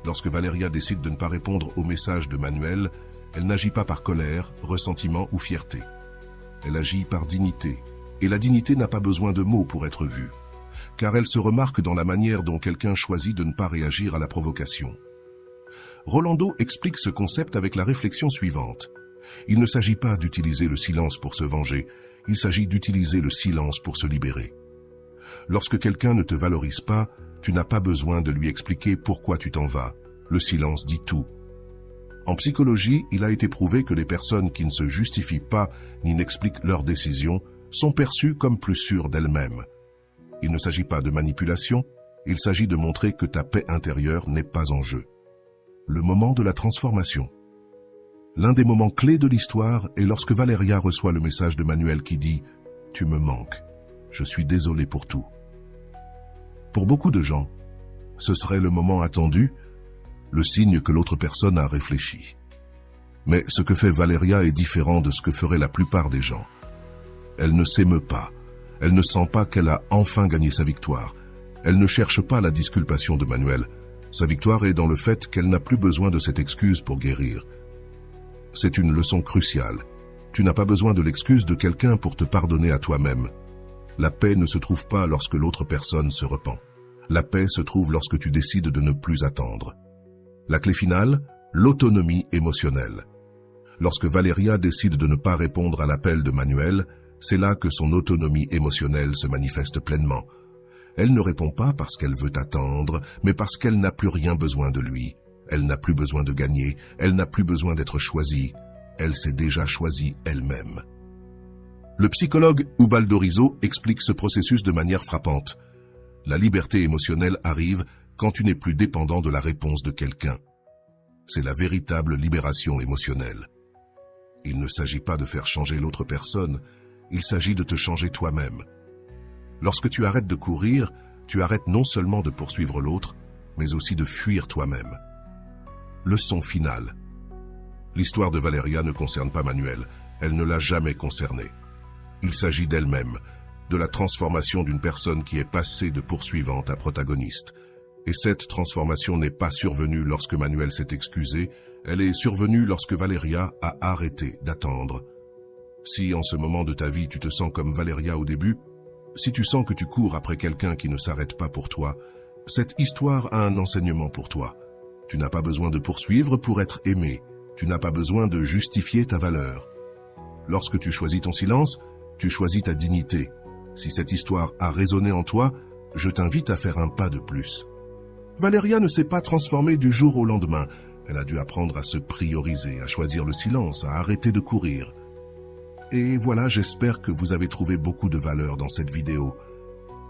Lorsque Valeria décide de ne pas répondre au message de Manuel, elle n'agit pas par colère, ressentiment ou fierté. Elle agit par dignité, et la dignité n'a pas besoin de mots pour être vue, car elle se remarque dans la manière dont quelqu'un choisit de ne pas réagir à la provocation. Rolando explique ce concept avec la réflexion suivante. Il ne s'agit pas d'utiliser le silence pour se venger, il s'agit d'utiliser le silence pour se libérer. Lorsque quelqu'un ne te valorise pas, tu n'as pas besoin de lui expliquer pourquoi tu t'en vas. Le silence dit tout. En psychologie, il a été prouvé que les personnes qui ne se justifient pas ni n'expliquent leurs décisions sont perçues comme plus sûres d'elles-mêmes. Il ne s'agit pas de manipulation, il s'agit de montrer que ta paix intérieure n'est pas en jeu. Le moment de la transformation. L'un des moments clés de l'histoire est lorsque Valeria reçoit le message de Manuel qui dit « Tu me manques, je suis désolé pour tout ». Pour beaucoup de gens, ce serait le moment attendu, le signe que l'autre personne a réfléchi. Mais ce que fait Valeria est différent de ce que ferait la plupart des gens. Elle ne s'émeut pas, elle ne sent pas qu'elle a enfin gagné sa victoire. Elle ne cherche pas la disculpation de Manuel. Sa victoire est dans le fait qu'elle n'a plus besoin de cette excuse pour guérir. C'est une leçon cruciale. Tu n'as pas besoin de l'excuse de quelqu'un pour te pardonner à toi-même. La paix ne se trouve pas lorsque l'autre personne se repent. La paix se trouve lorsque tu décides de ne plus attendre. La clé finale, l'autonomie émotionnelle. Lorsque Valeria décide de ne pas répondre à l'appel de Manuel, c'est là que son autonomie émotionnelle se manifeste pleinement. Elle ne répond pas parce qu'elle veut attendre, mais parce qu'elle n'a plus rien besoin de lui. Elle n'a plus besoin de gagner, elle n'a plus besoin d'être choisie. Elle s'est déjà choisie elle-même. Le psychologue Ubaldo Rizzo explique ce processus de manière frappante. La liberté émotionnelle arrive quand tu n'es plus dépendant de la réponse de quelqu'un. C'est la véritable libération émotionnelle. Il ne s'agit pas de faire changer l'autre personne, il s'agit de te changer toi-même. Lorsque tu arrêtes de courir, tu arrêtes non seulement de poursuivre l'autre, mais aussi de fuir toi-même. Leçon finale. L'histoire de Valeria ne concerne pas Manuel, elle ne l'a jamais concerné. Il s'agit d'elle-même, de la transformation d'une personne qui est passée de poursuivante à protagoniste. Et cette transformation n'est pas survenue lorsque Manuel s'est excusé, elle est survenue lorsque Valeria a arrêté d'attendre. Si en ce moment de ta vie tu te sens comme Valeria au début, si tu sens que tu cours après quelqu'un qui ne s'arrête pas pour toi, cette histoire a un enseignement pour toi. Tu n'as pas besoin de poursuivre pour être aimé, tu n'as pas besoin de justifier ta valeur. Lorsque tu choisis ton silence, tu choisis ta dignité. Si cette histoire a résonné en toi, je t'invite à faire un pas de plus. Valeria ne s'est pas transformée du jour au lendemain. Elle a dû apprendre à se prioriser, à choisir le silence, à arrêter de courir. Et voilà, j'espère que vous avez trouvé beaucoup de valeur dans cette vidéo.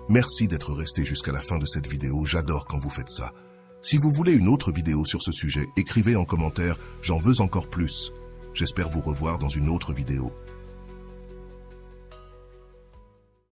Merci d'être resté jusqu'à la fin de cette vidéo, j'adore quand vous faites ça. Si vous voulez une autre vidéo sur ce sujet, écrivez en commentaire « J'en veux encore plus ». J'espère vous revoir dans une autre vidéo.